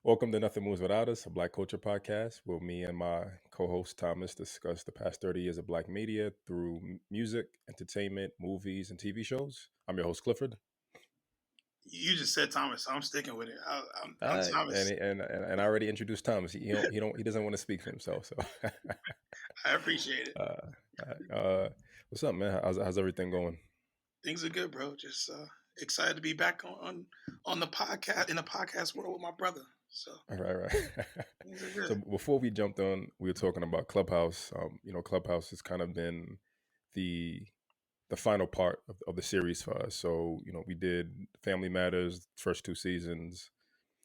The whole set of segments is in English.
Welcome to Nothing Moves Without Us, a Black culture podcast where me and my co-host Thomas discuss the past 30 years of Black media through music, entertainment, movies, and TV shows. I'm your host Clifford. You just said Thomas, so I'm sticking with it. I'm And, Thomas. and I already introduced Thomas. He doesn't want to speak for himself. So, I appreciate it. what's up, man? How's everything going? Things are good, bro. Just excited to be back on the podcast in the podcast world with my brother. So All right. things are So good. before we jumped on, we were talking about Clubhouse. Clubhouse has kind of been the the final part of the series for us. So, we did Family Matters, first two seasons,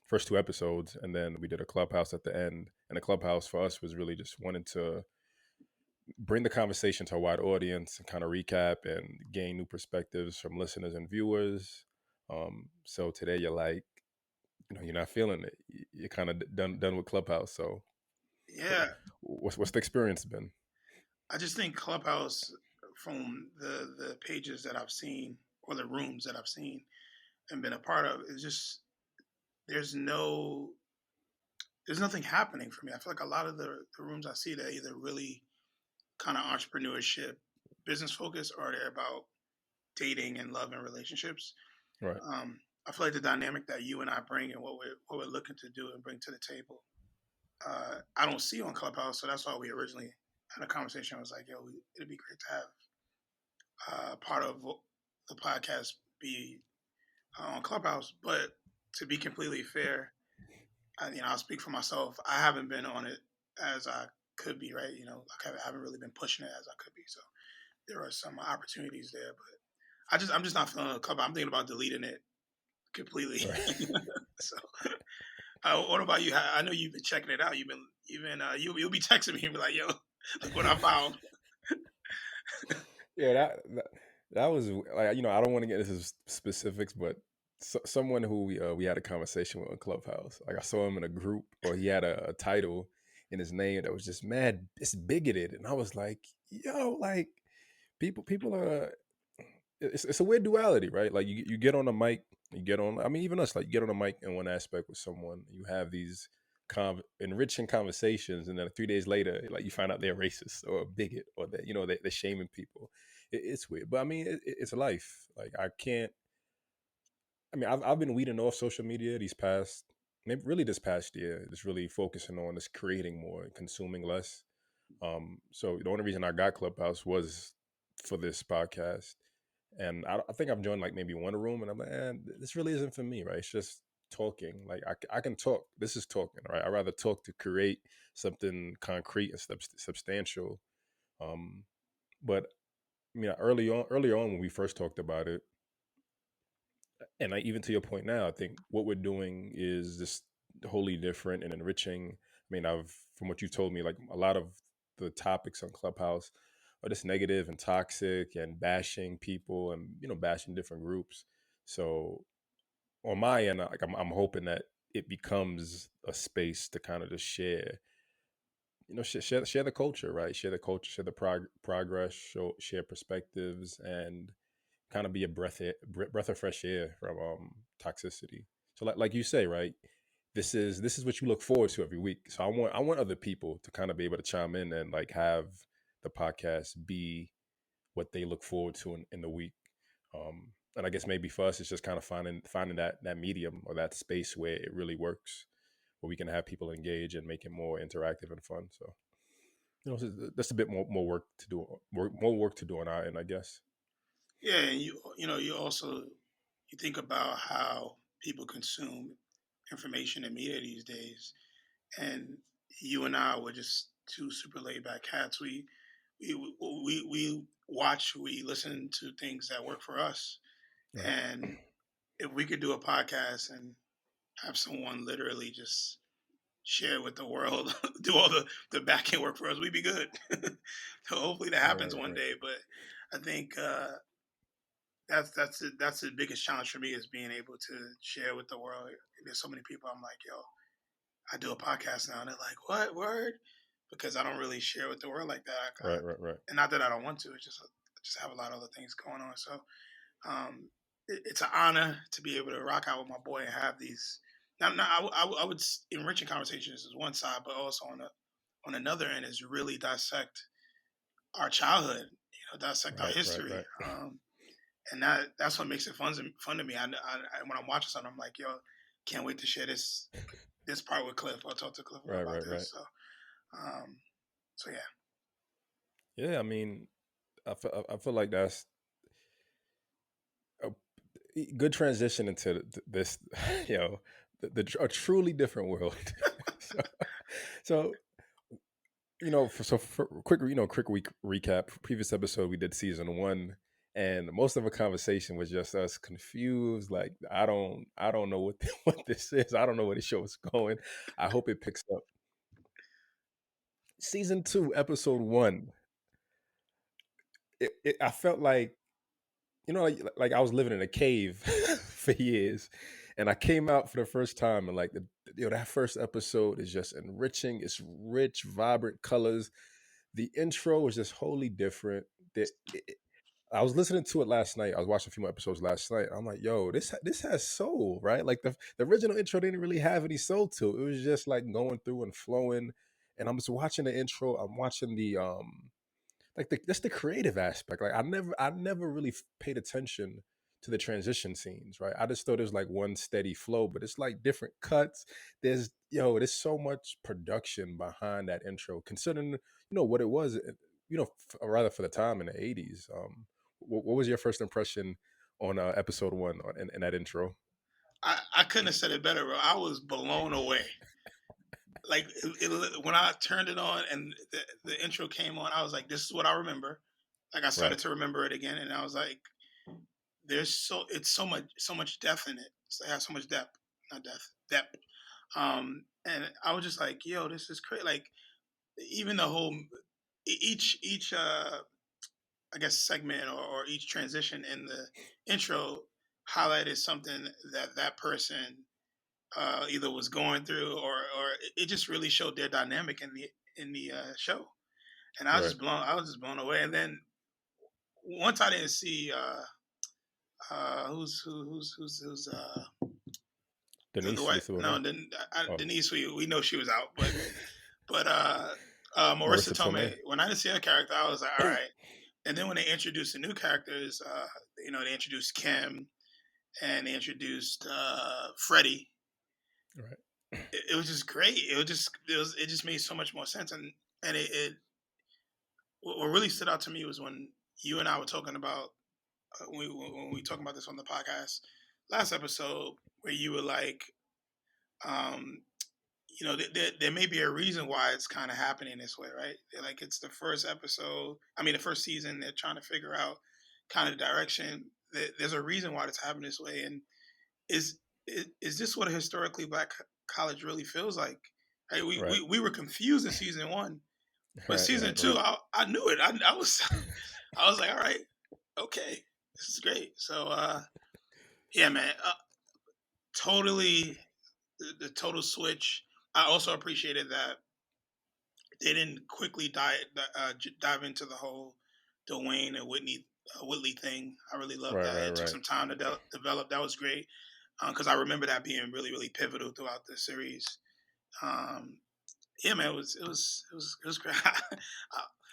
first two episodes, and then we did a Clubhouse at the end. And the Clubhouse for us was really just wanting to bring the conversation to a wide audience and kind of recap and gain new perspectives from listeners and viewers. So today you're like, you're not feeling it. You're kind of done with Clubhouse. So Yeah, what's the experience been? I just think Clubhouse, from the pages that I've seen or the rooms that I've seen and been a part of, is just there's no there's nothing happening for me. I feel like a lot of the rooms I see, they're either really kind of entrepreneurship, business focused, or they're about dating and love and relationships. Right. I feel like the dynamic that you and I bring and what we're looking to do and bring to the table, I don't see on Clubhouse. So that's why we originally had a conversation. I was like, yo, it'd be great to have part of the podcast be on Clubhouse. But to be completely fair, I'll speak for myself. I haven't been on it as I could be, right? Like I haven't really been pushing it as I could be. So there are some opportunities there, but I'm just not feeling the club. I'm thinking about deleting it completely. Right. So, what about you? I know you've been checking it out. You'll be texting me and be like, "Yo, look what I found." Yeah, that was like, I don't want to get into specifics, but someone who we had a conversation with on Clubhouse, like I saw him in a group, or he had a title in his name that was just mad, it's bigoted, and I was like, yo, like people are, it's a weird duality, right? Like you get on a mic, you get on, I mean, even us, like you get on a mic in one aspect with someone, you have these enriching conversations, and then 3 days later, like you find out they're racist or a bigot, or that they're shaming people. It's weird, but I mean, it's life. Like I can't. I mean, I've been weeding off social media these past, maybe really this past year, just really focusing on just creating more and consuming less. So the only reason I got Clubhouse was for this podcast, and I think I've joined like maybe one room, and I'm like, this really isn't for me, right? It's just talking. Like I can talk. This is talking, right? I rather talk to create something concrete and substantial. Um, but I mean, earlier on when we first talked about it, and like, even to your point now, I think what we're doing is just wholly different and enriching. I mean, from what you told me, like a lot of the topics on Clubhouse are just negative and toxic and bashing people and bashing different groups. So on my end, like I'm hoping that it becomes a space to kind of just share, share the culture, right? Share the culture, share the progress, share perspectives, and kind of be a breath of fresh air from toxicity. So like you say, right? This is what you look forward to every week. So I want other people to kind of be able to chime in and like have the podcast be what they look forward to in the week. And I guess maybe for us, it's just kind of finding that medium or that space where it really works, where we can have people engage and make it more interactive and fun. So so that's a bit more work to do, more work to do on our end, I guess. Yeah, and you also you think about how people consume information and media these days, and you and I were just two super laid back cats. We watch, we listen to things that work for us, Right. and if we could do a podcast and have someone literally just share with the world, do all the back end work for us, we'd be good. So hopefully that happens one Right. day. But I think that's the biggest challenge for me is being able to share with the world. There's so many people I'm like, yo, I do a podcast now, and they're like, what word? Because I don't really share with the world like that. Right. And not that I don't want to. It's just I just have a lot of other things going on. So it's an honor to be able to rock out with my boy and have these I would enriching conversations is one side, but also on another end is really dissect our childhood, dissect our Right, right, history, right. and that's what makes it fun to me. When I'm watching something, I'm like, yo, can't wait to share this part with Cliff. I'll talk to Clifford Right, about right, right. this. Um, so yeah, Yeah, I mean, I feel like that's a good transition into this, you know, a truly different world. so, so for quick, quick week recap. Previous episode, we did season one, and most of the conversation was just us confused. Like, I don't know what what this is. I don't know where the show is going. I hope it picks up. Season two, episode one. I felt like like I was living in a cave for years, and I came out for the first time, and like that first episode is just enriching. It's rich, vibrant colors. The intro is just wholly different. I was listening to it last night. I was watching a few more episodes last night. I'm like, yo, this has soul, right? Like the original intro didn't really have any soul to it. It was just like going through and flowing. And I'm just watching the intro. I'm watching the like that's the creative aspect. Like I never really paid attention to the transition scenes, right? I just thought it was like one steady flow, but it's like different cuts. There's so much production behind that intro, considering what it was, rather for the time in the '80s. What was your first impression on episode one in that intro? I couldn't have said it better, bro. I was blown away. Like when I turned it on and the intro came on, I was like, this is what I remember. Like I Right, started to remember it again, and I was like, it's so much depth in it. So it has so much depth, not depth. And I was just like, yo, this is great. Like even the whole each I guess segment or each transition in the intro highlighted something that person either was going through or it just really showed their dynamic in the show. And right. I was just blown away. And then once I didn't see who's the Denise white used to no know. Oh, Denise, we know she was out, but Marissa Marissa Tomei, Tomei. when I didn't see her character, I was like, all right. And then when they introduced the new characters, they introduced Kim and they introduced Freddie. Right. It was just great. It just made so much more sense. And what really stood out to me was when you and I were talking about when we talking about this on the podcast last episode, where you were like, um, there may be a reason why it's kind of happening this way, right? Like it's the first episode. I mean, the first season. They're trying to figure out kind of direction. There's a reason why it's happening this way, and is is this what a historically black college really feels like? Right? We, Right. we we were confused in season one, but Right. season Right. two, Right. I knew it. I was I was like, all right, okay, this is great. So yeah, man, totally the total switch. I also appreciated that they didn't quickly dive into the whole Dwayne and Whitley thing. I really loved Right. that. Right. It took Right. some time to develop. That was great because I remember that being really really pivotal throughout the series. Um, yeah, man, it was great.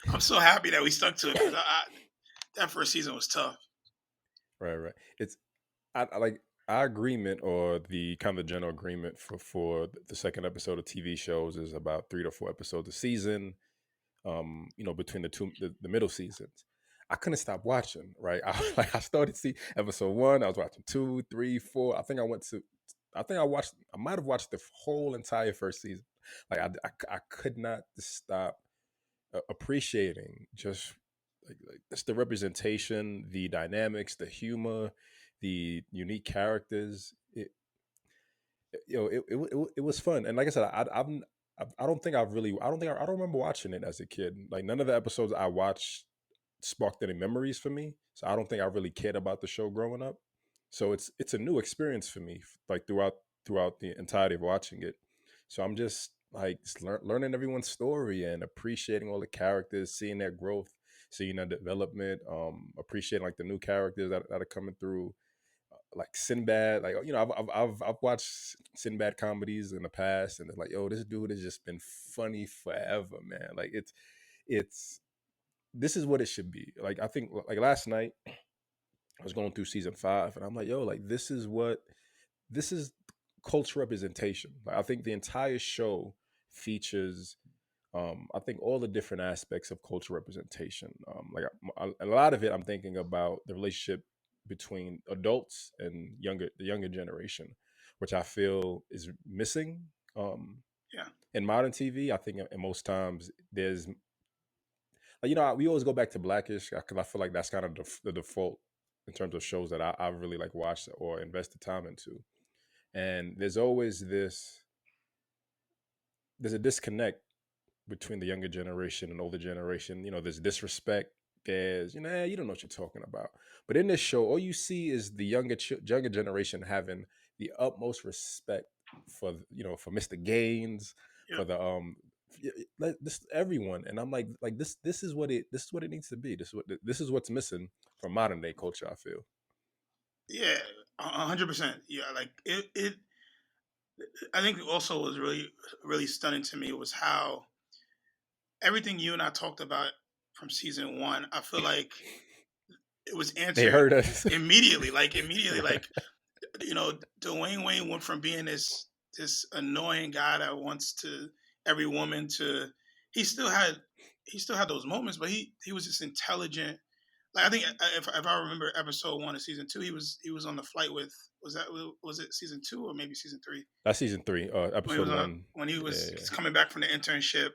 I'm so happy that we stuck to it because that first season was tough. Right. Right. It's I like our agreement or the kind of general agreement for the second episode of TV shows is about 3 to 4 episodes a season. Between the middle seasons, I couldn't stop watching. Right, I started see episode one. I was watching two, three, four. I think I might have watched the whole entire first season. Like I could not stop appreciating just like just the representation, the dynamics, the humor, the unique characters. It was fun, and like I said, I don't think I've really I don't remember watching it as a kid. Like none of the episodes I watched sparked any memories for me, so I don't think I really cared about the show growing up. So it's a new experience for me, like throughout the entirety of watching it. So I'm just like learning everyone's story and appreciating all the characters, seeing their growth, seeing their development, appreciating like the new characters that are coming through. like Sinbad. Like, I've watched Sinbad comedies in the past, and it's like, yo, this dude has just been funny forever, man. Like it's this is what it should be. Like, I think like last night I was going through season 5, and I'm like, yo, like this is culture representation. Like, I think the entire show features, I think, all the different aspects of cultural representation. Like a lot of it, I'm thinking about the relationship between adults and the younger generation, which I feel is missing Yeah, in modern TV. I think in most times there's, like, we always go back to Blackish because I feel like that's kind of the default in terms of shows that I really like watched or invested time into. And there's a disconnect between the younger generation and older generation. There's disrespect. There's, you don't know what you're talking about. But in this show, all you see is the younger generation having the utmost respect for, for Mr. Gaines, yeah, for the this everyone. And I'm like this is what it needs to be. This is what's missing from modern day culture, I feel. yeah, 100%. Yeah, like it. I think also was really really stunning to me was how everything you and I talked about from season one. I feel like it was They answered heard us. immediately. Like immediately, Right. like Dwayne Wayne went from being this annoying guy that wants to every woman to he still had those moments, but he was just intelligent. Like I think if I remember episode 1 of season 2, he was on the flight with was it season 2 or maybe season 3 That's season 3, when he episode was on 1. when he Yeah, was yeah. coming back from the internship.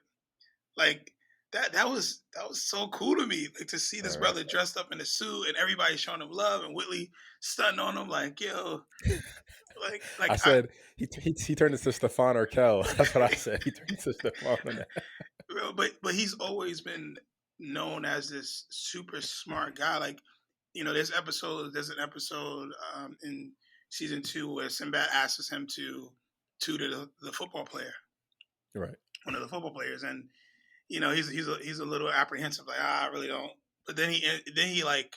Like that was so cool to me, like to see this Right. brother dressed up in a suit and everybody showing him love and Whitley stunting on him like yo I I said he turned into Stefan Urkel. That's what I said. He turned into Stefan on that. but he's always been known as this super smart guy. Like there's an episode in season 2 where Sinbad asks him to tutor the football player, Right. one of the football players, and he's a little apprehensive, like I really don't. But then he like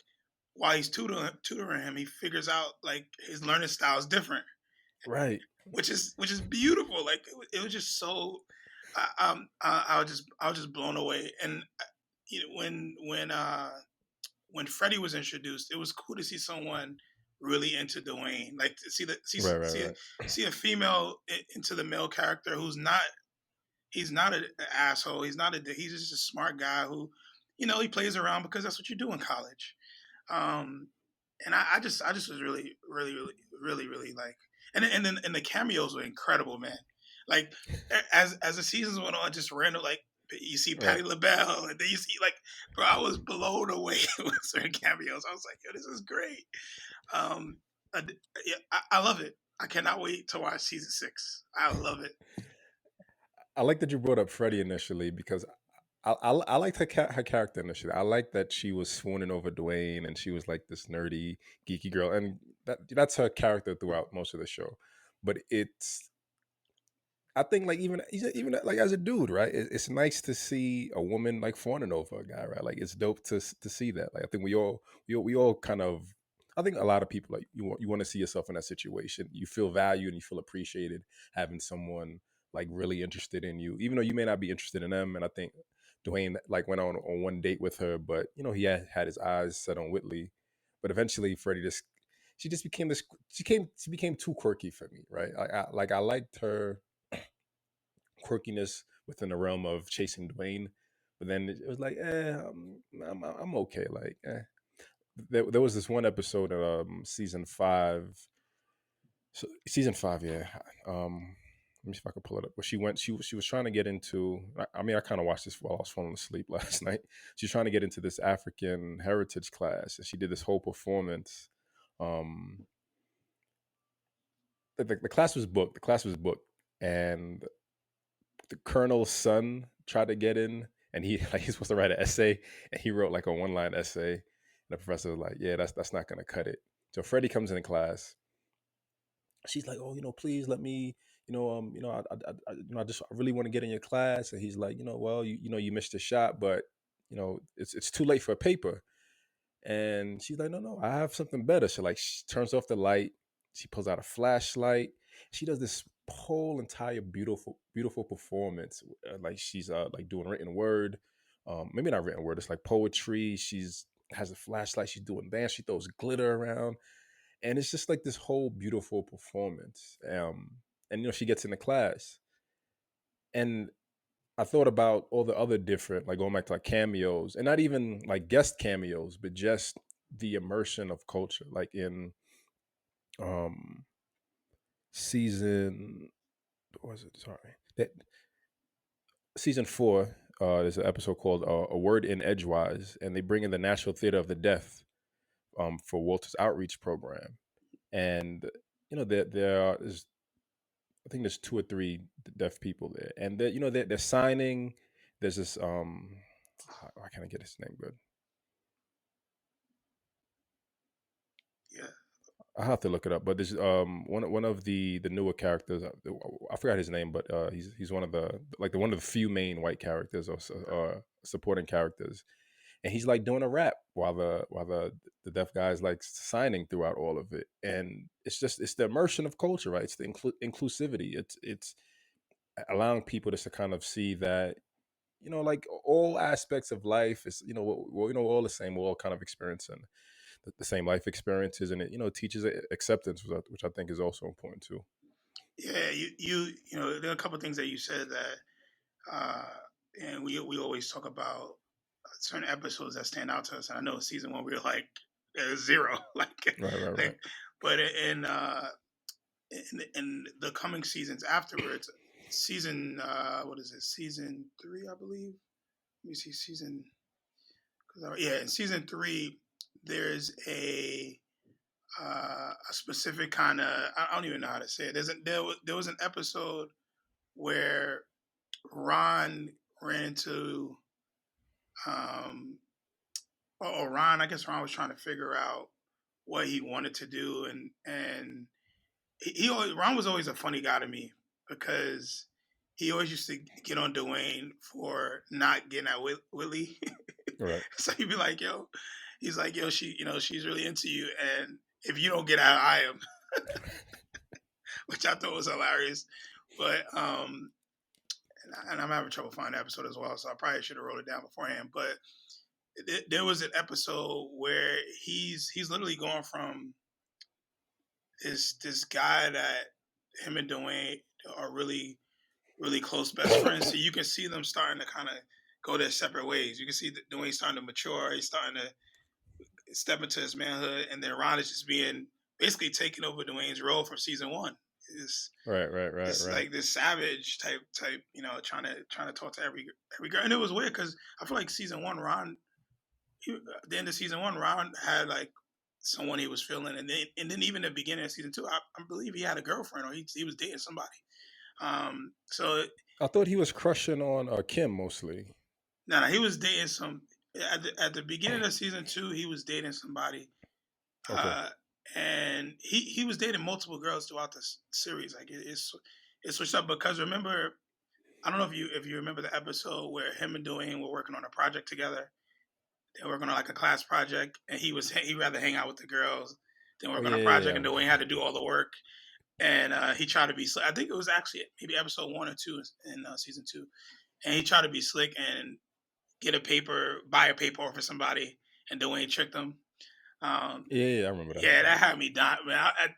while he's tutoring him, he figures out like his learning style is different, Right. which is beautiful. Like it was just so. I was just blown away, and when Freddie was introduced, it was cool to see someone really into Dwayne, like to see Right. Right. Right. see a female into the male character who's not he's not an asshole. He's just a smart guy who, he plays around because that's what you do in college. Um, and I just was really, really, really, really, really like, and the cameos were incredible, man. Like as the seasons went on, just random like you see Right. Patti LaBelle, and then you see like, bro, I was blown away with certain cameos. I was like, yo, this is great. Um, yeah, I love it. I cannot wait to watch season 6. I love it. I like that you brought up Freddie initially because I liked her character initially. I liked that she was swooning over Dwayne and she was like this nerdy, geeky girl, and that's her character throughout most of the show. But I think, like, even like as a dude, right? It's nice to see a woman like fawning over a guy, right? Like, it's dope to see that. Like, I think we all kind of, I think a lot of people, like, you want to see yourself in that situation. You feel valued and you feel appreciated having someone like really interested in you, even though you may not be interested in them. And I think Dwayne like went on one date with her, but he had his eyes set on Whitley. But eventually, Freddie just she just became this she became too quirky for me, right? I liked her quirkiness within the realm of chasing Dwayne. But then it was like, I'm okay. Like, there was this one episode of season 5. So season 5, yeah. Let me see if I can pull it up. But she was trying to get into. I mean, I kind of watched this while I was falling asleep last night. She's trying to get into this African heritage class, and she did this whole performance. Um, the class was booked. The class was booked, and the colonel's son tried to get in, and he like he's supposed to write an essay, and he wrote like a one-line essay. And the professor was like, "Yeah, that's not gonna cut it." So Freddie comes in class. She's like, "Oh, please let me, I really want to get in your class." And he's like, "Well, you missed your shot, but it's too late for a paper." And she's like, no, I have something better. So like she turns off the light. She pulls out a flashlight. She does this whole entire beautiful performance. Like she's like doing written word, maybe not written word. It's like poetry. She's has a flashlight. She's doing dance. She throws glitter around, and it's just like this whole beautiful performance. And she gets into class, and I thought about all the other different, like going back to like cameos, and not even like guest cameos, but just the immersion of culture. Like in um season, what was it? Sorry, that season 4. There's an episode called "A Word in Edgewise," and they bring in the National Theater of the Deaf for Walter's outreach program, and there's I think there's 2 or 3 deaf people there, and they're signing. There's this how can I get his name good? Yeah. I have to look it up, but there's one of the newer characters. I forgot his name, but he's one of the like one of the few main white characters or supporting characters, and he's like doing a rap while the deaf guy's like signing throughout all of it, and it's the immersion of culture, right? It's the inclusivity. It's allowing people just to kind of see that like all aspects of life is we're all the same. We're all kind of experiencing the same life experiences, and it teaches acceptance, which I think is also important too. Yeah, there are a couple of things that you said that, uh, and we always talk about certain episodes that stand out to us. And I know in season 1 we were like zero, Right, right, right. like, but in the coming seasons afterwards, season what is it? Season 3, I believe. Let me see season. Yeah, in season 3, there's a specific kind of, I don't even know how to say it. There was an episode where Ron ran into um or Ron, I guess Ron was trying to figure out what he wanted to do, and he always, Ron was always a funny guy to me because he always used to get on Dwayne for not getting at Willie. Right. So he'd be like, "Yo," he's like, "Yo, she's really into you, and if you don't get out, I am," which I thought was hilarious. But and I'm having trouble finding the episode as well, so I probably should have wrote it down beforehand. But there was an episode where he's literally going from this guy that him and Dwayne are really really close best friends. So you can see them starting to kind of go their separate ways. You can see that Dwayne starting to mature. He's starting to step into his manhood, and then Ron is just being basically taking over Dwayne's role from season 1. It's Right, right, right, it's right. like this savage type, trying to talk to every girl, and it was weird because I feel like season 1, Ron, at the end of season 1, Ron had like someone he was feeling, and then even the beginning of season 2, I believe he had a girlfriend or he was dating somebody. So I thought he was crushing on Kim mostly. no, he was dating some at the beginning of season 2. He was dating somebody, Okay. uh, and he was dating multiple girls throughout the series. Like it switched up because remember, I don't know if you remember the episode where him and Dwayne were working on a project together. They were working on like a class project, and he rather hang out with the girls than Oh work on yeah, a yeah, project, yeah. and Dwayne had to do all the work. And he tried to be slick. I think it was actually maybe episode 1 or 2 in season 2, and he tried to be slick and buy a paper for somebody, and Dwayne tricked him. Um, Yeah, yeah, I remember that. yeah, that had me dying, man. At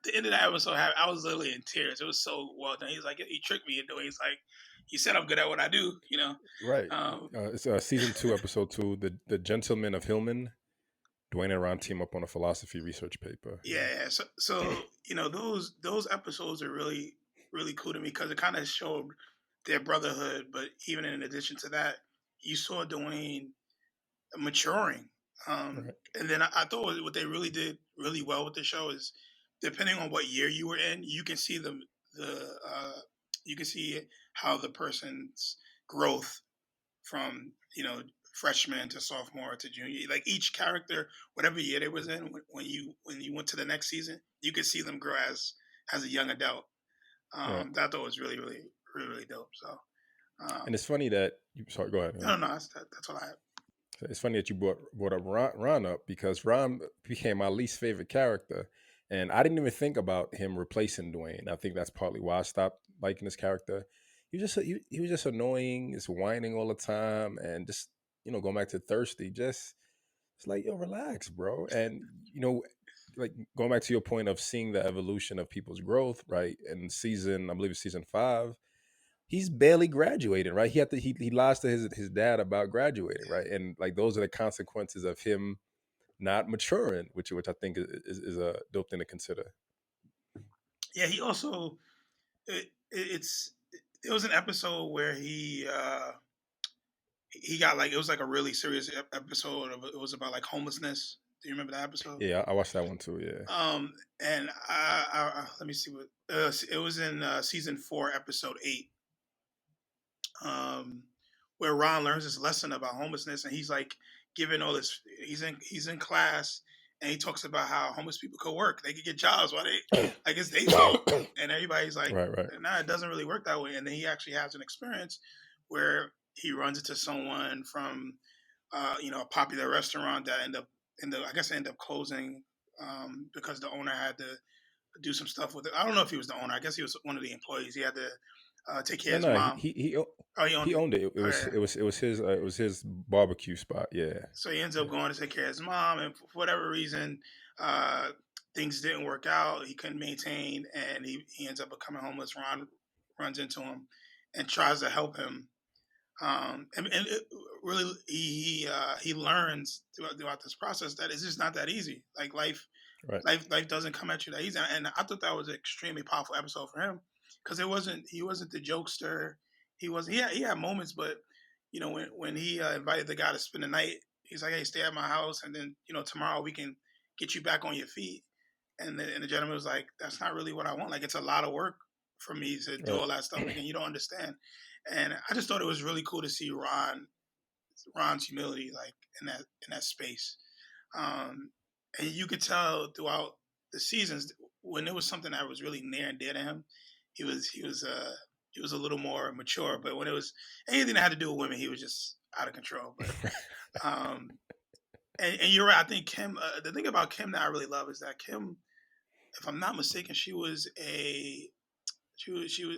the end of that episode, I was literally in tears. It was so well done. He's like, he tricked me, and Dwayne's like, he said I'm good at what I do, you know. Right. Um, It's season 2, episode 2. The Gentlemen of Hillman. Dwayne and Ron team up on a philosophy research paper. yeah. So those episodes are really really cool to me because it kind of showed their brotherhood. But even in addition to that, you saw Dwayne maturing. Right. And then I thought what they really did really well with the show is, depending on what year you were in, you can see the you can see how the person's growth from freshman to sophomore to junior. Like each character, whatever year they was in, when you went to the next season, you could see them grow as a young adult. Right. That I thought was really really really really dope. So And um, it's funny that sorry, go ahead. no, that's all I have. It's funny that you brought up Ron up because Ron became my least favorite character, and I didn't even think about him replacing Dwayne. I think that's partly why I stopped liking his character. He was just annoying, just whining all the time, and just going back to Thirsty, just it's like yo, relax, bro. And like going back to your point of seeing the evolution of people's growth, right? And I believe it's season 5, he's barely graduating, right? He lies to his dad about graduating, right? And like those are the consequences of him not maturing, which I think is a dope thing to consider. Yeah, he also it's there was an episode where he got like it was like a really serious episode of it was about like homelessness. Do you remember that episode? Yeah, I watched that one too. Yeah, And let me see what it was in season 4, episode 8, um, where Ron learns his lesson about homelessness, and he's like giving all this. He's in class, and he talks about how homeless people could work. They could get jobs. Why they like it's their fault, and everybody's like, right, right, nah, it doesn't really work that way. And then he actually has an experience where he runs into someone from a popular restaurant that I guess end up closing because the owner had to do some stuff with it. I don't know if he was the owner. I guess he was one of the employees. He had to take care No, of his no, mom. Oh, he owned he it. owned it. It was Okay. it was his barbecue spot. Yeah, So he ends up yeah, going to take care of his mom, and for whatever reason, uh, things didn't work out. He couldn't maintain, and he ends up becoming homeless. Ron runs into him and tries to help him. And it really, he learns throughout this process that it's just not that easy. Like right, life doesn't come at you that easy. And I thought that was an extremely powerful episode for him because he wasn't the jokester. He had moments, but when he invited the guy to spend the night, he's like, "Hey, stay at my house, and then tomorrow we can get you back on your feet." And the gentleman was like, "That's not really what I want. Like it's a lot of work for me to do right. all that stuff. Like, and you don't understand." And I just thought it was really cool to see Ron's humility like in that space. Um, and you could tell throughout the seasons when there was something that was really near and dear to him, he was a little more mature. But when it was anything that had to do with women, he was just out of control. But um, and you're right. I think Kim. The thing about Kim that I really love is that Kim, if I'm not mistaken, she was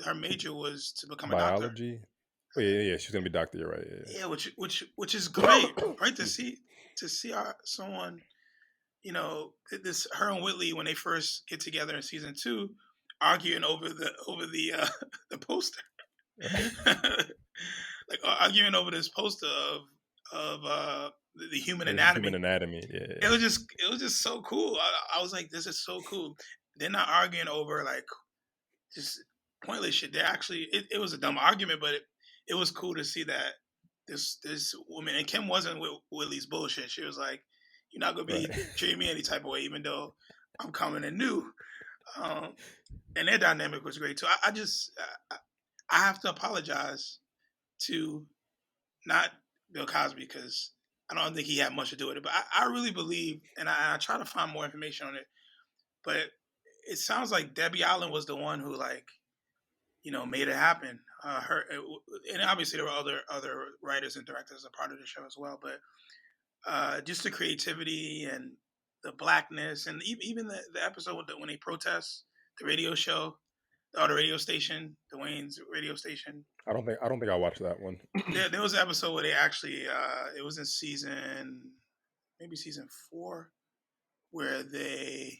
her major was to become a doctor. Biology. Oh yeah, yeah, she's gonna be doctor. You're right. Yeah, which is Yeah. great, right? To see someone, this her and Whitley when they first get together in season 2, arguing over the the poster, Right. like arguing over this poster of the human The human anatomy. anatomy. Yeah. It was just so cool. I was like, this is so cool. They're not arguing over like just pointless shit. They actually it was a dumb argument, but it was cool to see that this woman and Kim wasn't with Willie's bullshit. She was like, "You're not gonna Right. be treating me any type of way, even though I'm coming in new." Um, and their dynamic was great too. I have to apologize to not Bill Cosby because I don't think he had much to do with it, but I really believe, and I try to find more information on it, but it sounds like Debbie Allen was the one who like made it happen. And obviously there were other writers and directors a part of the show as well. But just the creativity and the blackness, and even the episode when they protest the radio show or the radio station, Dwayne's radio station. I don't think I watched that one. There was an episode where they actually it was in maybe season 4 where they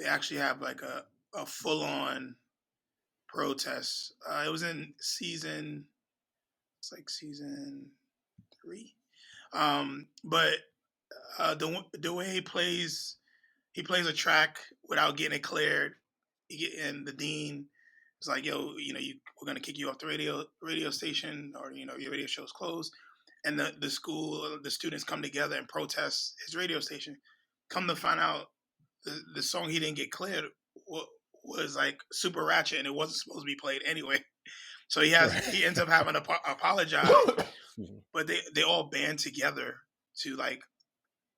actually have like a full on protest. It was in it's like season 3. But the way he plays a track without getting it cleared. And the dean is like, "Yo, we're gonna kick you off the radio station, or your radio show's closed." And the students come together and protest his radio station. Come to find out, the song he didn't get cleared was like super ratchet, and it wasn't supposed to be played anyway. So Right. he ends up having to apologize, Excuse me. but they all band together to like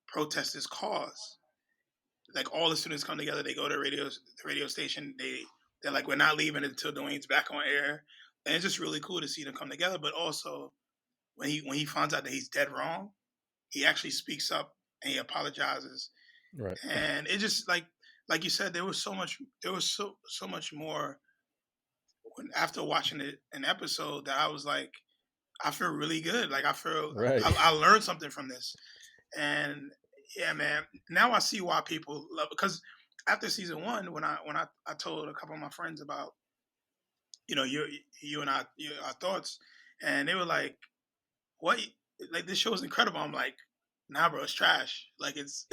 protest this cause. Like all the students come together, they go to the radio station. They're like, we're not leaving until Dwayne's back on air, and it's just really cool to see them come together. But also when he finds out that he's dead wrong, he actually speaks up and he apologizes. Right. And it just like you said, there was so much more when after watching it an episode that I was like, I feel really good. Like I feel Right. I learned something from this. And yeah, man, now I see why people love, because after season one, when I told a couple of my friends about, you and our thoughts, and they were like, "What? Like this show is incredible." I'm like, "Nah, bro, it's trash. Like it's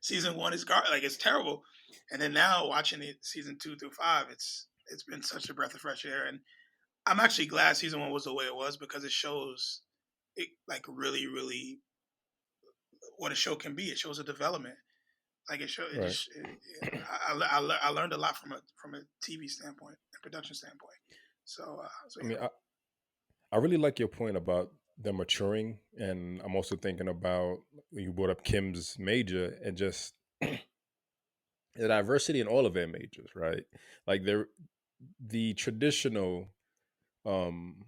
season one is like it's terrible." And then now watching it season two through five, it's been such a breath of fresh air. And I'm actually glad season one was the way it was, because it shows it like really, really what a show can be. It shows a development. Like it show it Right. just I learned a lot from a TV standpoint and production standpoint. So I yeah. mean, I really like your point about them maturing, and I'm also thinking about you brought up Kim's major and just the diversity in all of their majors, right? Like they're the traditional, um,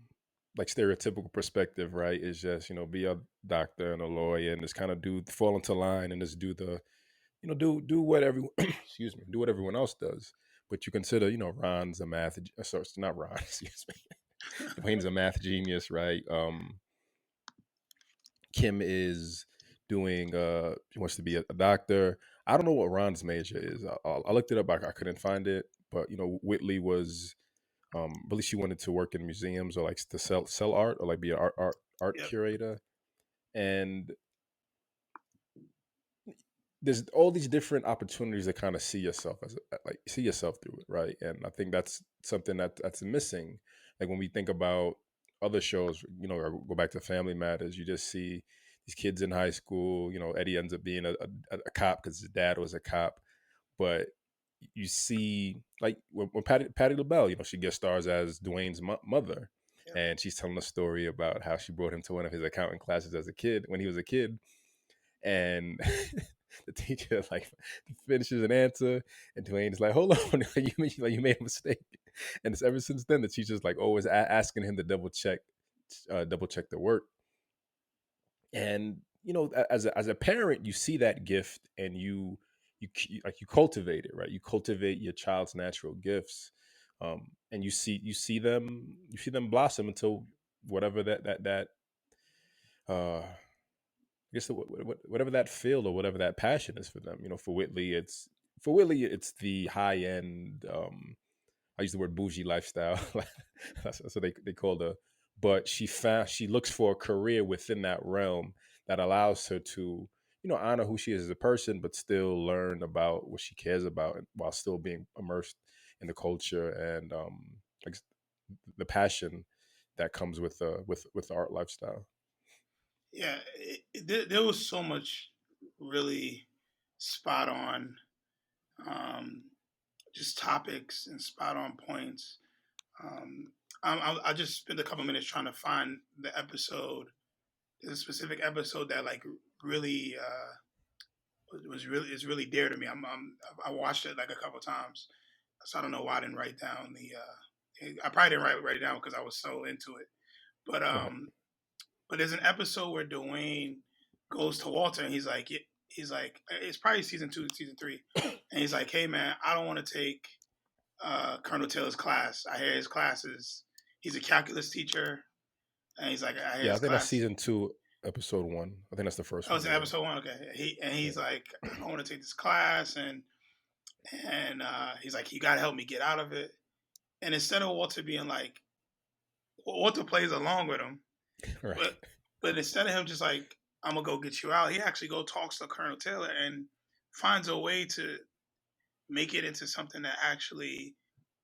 like stereotypical perspective, right? Is just be a doctor and a lawyer and just kind of do fall into line and just do the do what everyone excuse me, do what everyone else does. But you consider, Ron's a sorry, not Ron, excuse me. Dwayne's a math genius, right? Kim is doing she wants to be a doctor. I don't know what Ron's major is. I looked it up. I couldn't find it. But Whitley was, I believe she wanted to work in museums or like to sell art or like be an art Yep. curator. And there's all these different opportunities to kind of see yourself like see yourself through it, right? And I think that's something that's missing. Like when we think about other shows, or go back to Family Matters, you just see these kids in high school. Eddie ends up being a cop because his dad was a cop, but you see like when Patty LaBelle, she guest stars as Dwayne's mother, Yep. and she's telling a story about how she brought him to one of his accounting classes as a kid when he was a kid, and the teacher like finishes an answer, and Dwayne is like, "Hold on, you made a mistake." And it's ever since then the teacher's like always asking him to double check the work. And as a parent, you see that gift, and you cultivate it, right? You cultivate your child's natural gifts, and you see them blossom until whatever that I guess whatever that field or whatever that passion is for them. For Whitley, it's the high end. I use the word bougie lifestyle. That's what they call the. But she looks for a career within that realm that allows her to honor who she is as a person, but still learn about what she cares about, while still being immersed in the culture and like the passion that comes with the art lifestyle. Yeah, there was so much really spot on, um, just topics and spot on points. Um, I just spent a couple minutes trying to find the episode. There's a specific episode that like really was really is really dear to me. I watched it like a couple times, so I don't know why I didn't write down the. I probably didn't write it down because I was so into it. But Right. there's an episode where Dwayne goes to Walter and he's like it's probably season two, season three, and he's like, "Hey man, I don't want to take Colonel Taylor's class. I hear his classes. He's a calculus teacher, and he's like, I hear Yeah, I his think that's class." season two, episode one. I think that's the first Oh, one. it's in Yeah. episode one. Okay, Yeah. he's like, I want to take this class, and he's like, you gotta help me get out of it. And instead of Walter being like, Walter plays along with him, Right. but instead of him just like, I'm gonna go get you out, he actually go talks to Colonel Taylor and finds a way to make it into something that actually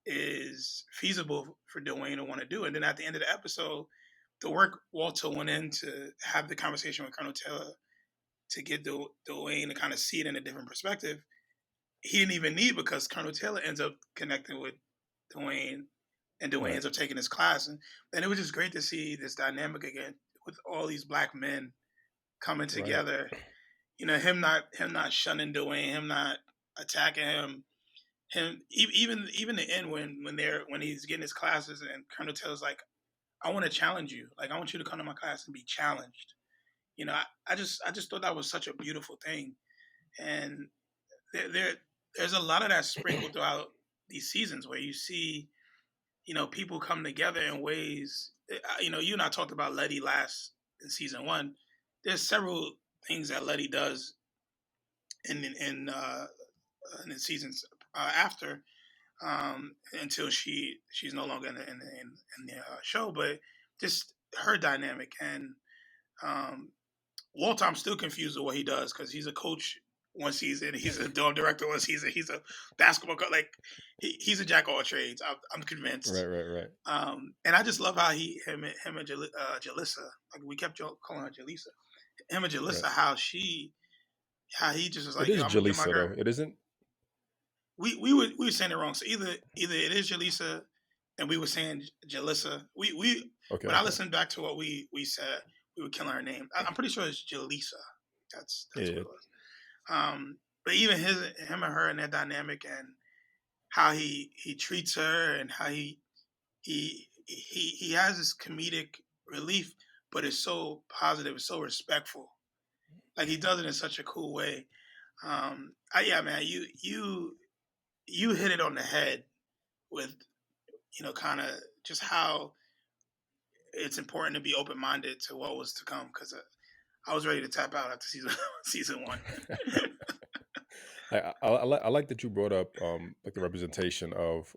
is feasible for Dwayne to want to do. And then at the end of the episode, the work Walter went in to have the conversation with Colonel Taylor to get Dwayne to kind of see it in a different perspective, he didn't even need, because Colonel Taylor ends up connecting with Dwayne, and Dwayne Right. ends up taking his class. And it was just great to see this dynamic again with all these black men coming Right. together. Him not shunning Dwayne, him not attacking him, even the end when he's getting his classes and Colonel Taylor's like, I want to challenge you. Like I want you to come to my class and be challenged. I just thought that was such a beautiful thing, and there there's a lot of that sprinkled throughout these seasons where you see people come together in ways. You and I talked about Letty last in season one. There's several things that Letty does in the seasons after, until she's no longer in the show. But just her dynamic, and um, Walt, I'm still confused with what he does because he's a coach one season, he's a dome director one season, he's a basketball coach. Like he's a jack of all trades. I'm convinced. Right. And I just love how him and Jalissa, like we kept calling her Jalissa, him and Jalissa, Right. how he just was It like, is yo, I'm gonna get my Jaleesa girl. though. It isn't. We were saying it wrong. So either it is Jalissa, and we were saying Jalissa. We Okay. When I listened back to what we said, we were killing her name. I'm pretty sure it's Jalissa. That's what Yeah. it was. But even him and her and their dynamic, and how he treats her, and how he has this comedic relief, but it's so positive, it's so respectful. Like he does it in such a cool way. Yeah, man, you hit it on the head with kind of just how it's important to be open minded to what was to come, because I was ready to tap out after season one. I like that you brought up like the representation of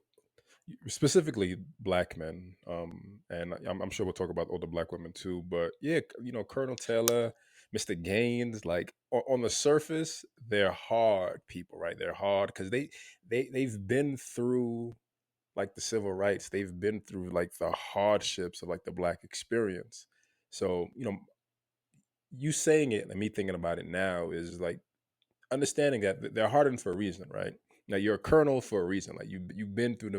specifically black men, and I'm sure we'll talk about older black women too. But yeah, Colonel Taylor, Mr. Gaines, like on the surface, they're hard people, right? They're hard because they've been through like the civil rights. They've been through like the hardships of like the black experience. So you saying it and me thinking about it now is like understanding that they're hardened for a reason, right? Now you're a colonel for a reason. Like you've been through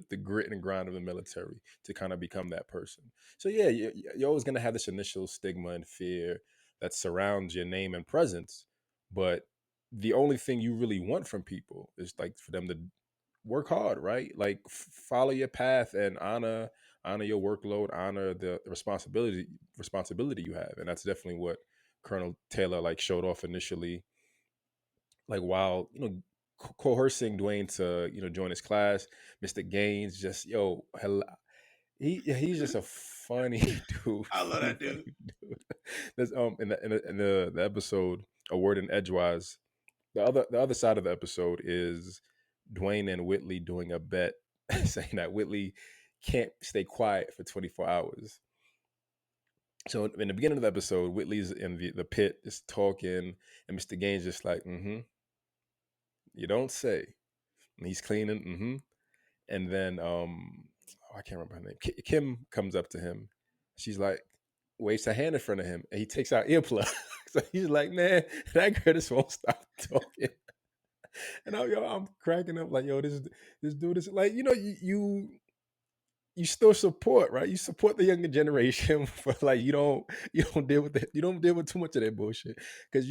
the grit and grind of the military to kind of become that person. So yeah, you're always gonna have this initial stigma and fear that surrounds your name and presence. But the only thing you really want from people is like for them to work hard, right? Like follow your path and honor your workload, honor the responsibility you have, and that's definitely what Colonel Taylor like showed off initially, like while coercing Dwayne to join his class. Mr. Gaines just he's just a funny dude, I love that funny dude. dude. There's in the episode A Word in Edgewise, the other side of the episode is Dwayne and Whitley doing a bet saying that Whitley can't stay quiet for 24 hours. So in the beginning of the episode, Whitley's in the pit just talking, and Mr. Gaines just like, you don't say. And he's cleaning, and then I can't remember her name. Kim comes up to him. She's like, waves her hand in front of him, and he takes out earplug. So he's like, man, that girl just won't stop talking. And I'm cracking up like, yo, this dude is like, you still support, right? You support the younger generation, but like you don't deal with too much of that bullshit because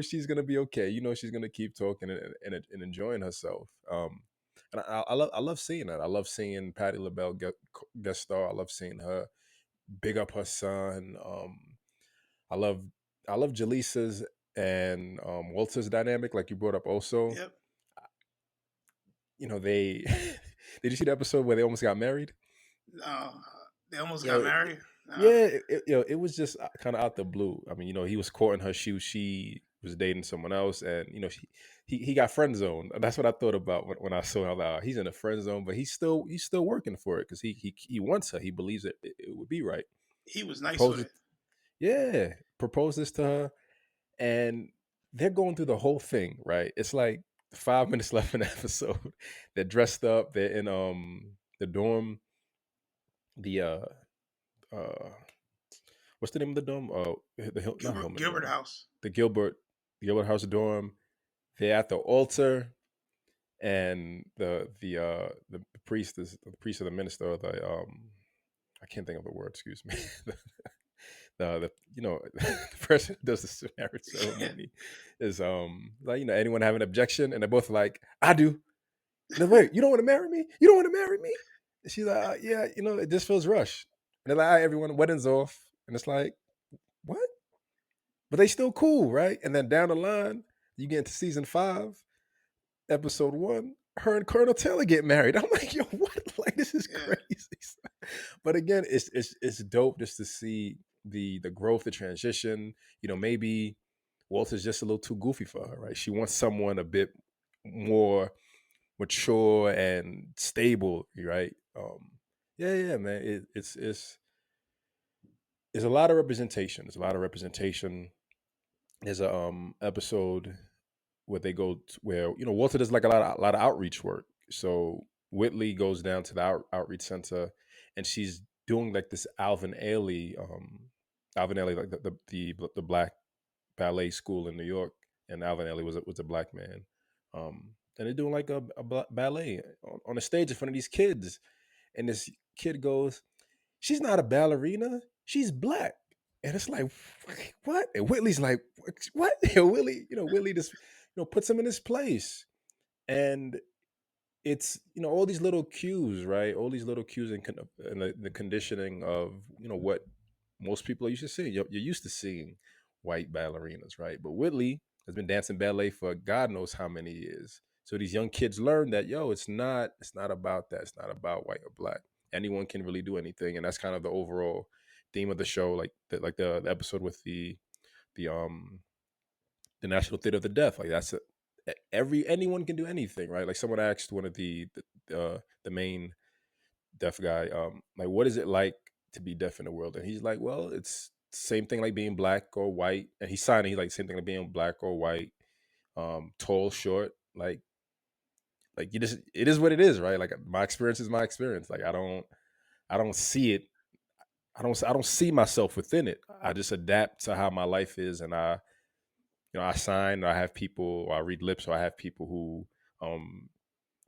she's gonna be okay. She's gonna keep talking and enjoying herself. And I love seeing that. I love seeing Patti LaBelle guest star. I love seeing her big up her son. I love I love Jaleesa's and Walter's dynamic, like you brought up also. Yep. They did you see the episode where they almost got married? No, they almost You got know, married. No. yeah, it was just kind of out the blue. I mean, he was courting her. She was dating someone else, and he got friend zoned. That's what I thought about when I saw him. Like, he's in a friend zone, but he's still working for it because he wants her. He believes it would be right. He was nice with Proposes, it. yeah, proposes to her, and they're going through the whole thing. Right? It's like 5 minutes left in the episode. They're dressed up. They're in the dorm. The uh what's the name of the dorm? Not Hillman Gilbert dorm. House. The Gilbert House dorm. They're at the altar, and the priest is the priest of the minister. Or I can't think of the word. Excuse me. The the person who does the marriage ceremony is like anyone have an objection, and they're both like, I do. And they're like, you don't want to marry me? You don't want to marry me? And she's like, yeah, it just feels rushed. And they're like, all right, everyone, wedding's off, and it's like, what? but they still cool, right? And then down the line, you get into season 5, episode 1, her and Colonel Taylor get married. I'm like, yo, what? Like, this is Yeah, crazy. But again, it's dope just to see the growth, the transition. Maybe Walter's just a little too goofy for her, right? She wants someone a bit more mature and stable, right? Yeah, man. It's a lot of representation. There's a lot of representation. There's a episode where they go where Walter does like a lot of outreach work. So Whitley goes down to the outreach center, and she's doing like this Alvin Ailey, like the black ballet school in New York, and Alvin Ailey was a black man, and they're doing like a ballet on a stage in front of these kids, and this kid goes, "She's not a ballerina. She's black." And it's like, what? And Whitley's like, what? And Whitley just, puts him in his place. And it's, all these little cues, right? All these little cues and the conditioning of, what most people are used to seeing. You're used to seeing white ballerinas, right? But Whitley has been dancing ballet for God knows how many years. So these young kids learn that, it's not about that. It's not about white or black. Anyone can really do anything, and that's kind of the overall theme of the show. Like the episode with the National Theater of the Deaf. Like that's anyone can do anything, right? Like someone asked one of the main deaf guy, like, what is it like to be deaf in the world? And he's like, well, it's same thing like being black or white. And he's signing, he's like, same thing like being black or white, tall, short, like you just, it is what it is, right? Like my experience is my experience. Like I don't see it. I don't see myself within it. I just adapt to how my life is, and I sign, or I have people, or I read lips, or I have people who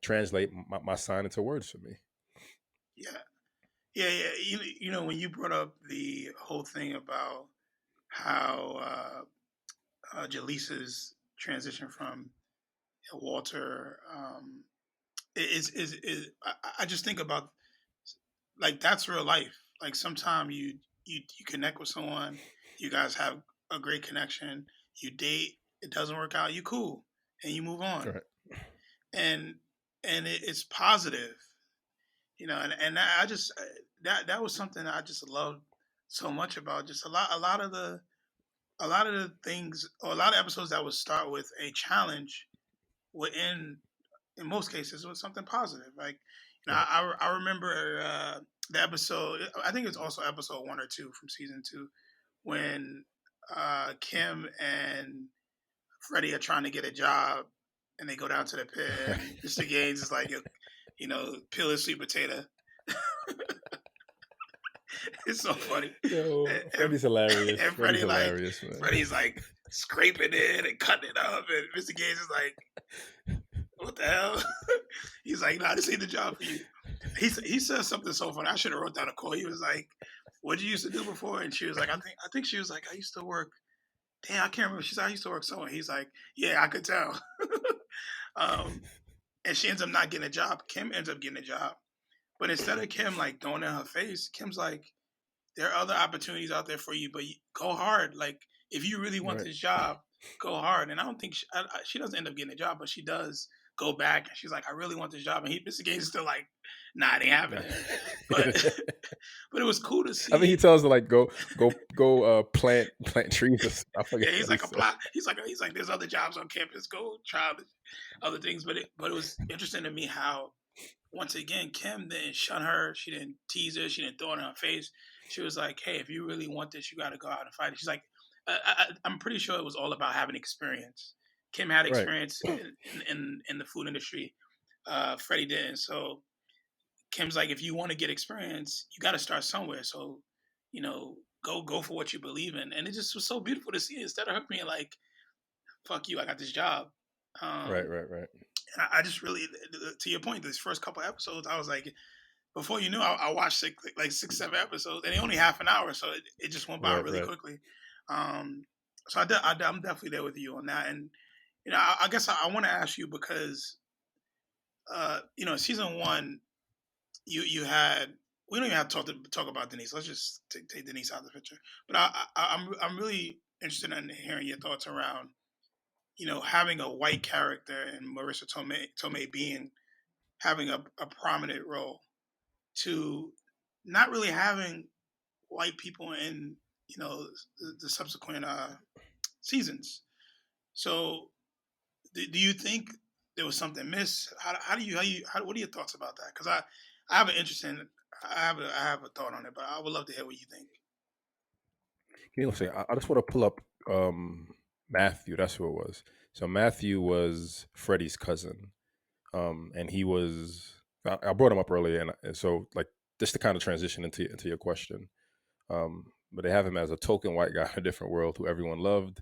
translate my sign into words for me. yeah, yeah. When you brought up the whole thing about how Jaleesa's transition from Walter, I just think about like that's real life. Like sometimes you connect with someone, you guys have a great connection, you date, it doesn't work out, you cool, and you move on, Right. and it's positive, and I just that was something I just loved so much about just a lot of the things, or a lot of episodes that would start with a challenge would end in most cases with something positive. Like, Right. I remember the episode. I think it's also episode 1 or 2 from season 2 when Kim and Freddie are trying to get a job, and they go down to the pit, and Mr. Gaines is like, peel his sweet potato. It's so funny. Yo, And, Freddie's hilarious. and Freddie's Freddie hilarious, man. Freddie's like scraping it and cutting it up, and Mr. Gaines is like, "What the hell?" He's like, "Nah, this ain't the job for you." He says something so funny. I should have wrote down a quote. He was like, "What'd you used to do before?" And she was like, "I think she was like, I used to work. Damn, I can't remember." She's like, "I used to work somewhere." He's like, "Yeah, I could tell." um, and she ends up not getting a job. Kim ends up getting a job, but instead of Kim like throwing it in her face, Kim's like, there are other opportunities out there for you, but go hard. Like, if you really want Right. this job, go hard. And I don't think she doesn't end up getting a job, but she does go back, and she's like, I really want this job. And Mr. Gaines is still like, nah, it ain't Nah. happening. But but it was cool to I think he see. tells her like go plant trees. I forget Yeah, he's what he like said. apply. He's like there's other jobs on campus. Go try other things. But it was interesting to me how once again, Kim didn't shun her. She didn't tease her. She didn't throw it in her face. She was like, "Hey, if you really want this, you got to go out and fight it." She's like, I'm pretty sure it was all about having experience. Kim had Right. experience in the food industry. Freddie didn't. So Kim's like, if you want to get experience, you got to start somewhere. So, you know, go for what you believe in. And it just was so beautiful to see. Instead of her being like, "Fuck you, I got this job." Right. Um, Right. Right. and I just really, to your point, these first couple episodes, I was like, before you knew, I watched like 6, 7 episodes, and they only half an hour, so it just went by Right. really Right. quickly. So I'm definitely there with you on that, and I guess I want to ask you because season 1, you had we don't even have to talk about Denise. Let's just take Denise out of the picture. But I'm really interested in hearing your thoughts around, having a white character and Marissa Tomei being having a prominent role, to not really having white people in, the subsequent seasons. So, do you think there was something missed? What are your thoughts about that? Because I have an interesting, I have a thought on it, but I would love to hear what you think. Give me one second. I just want to pull up Matthew. That's who it was. So Matthew was Freddie's cousin, and he was. I brought him up earlier, and so like just to kind of transition into your question. But they have him as a token white guy in a different world who everyone loved.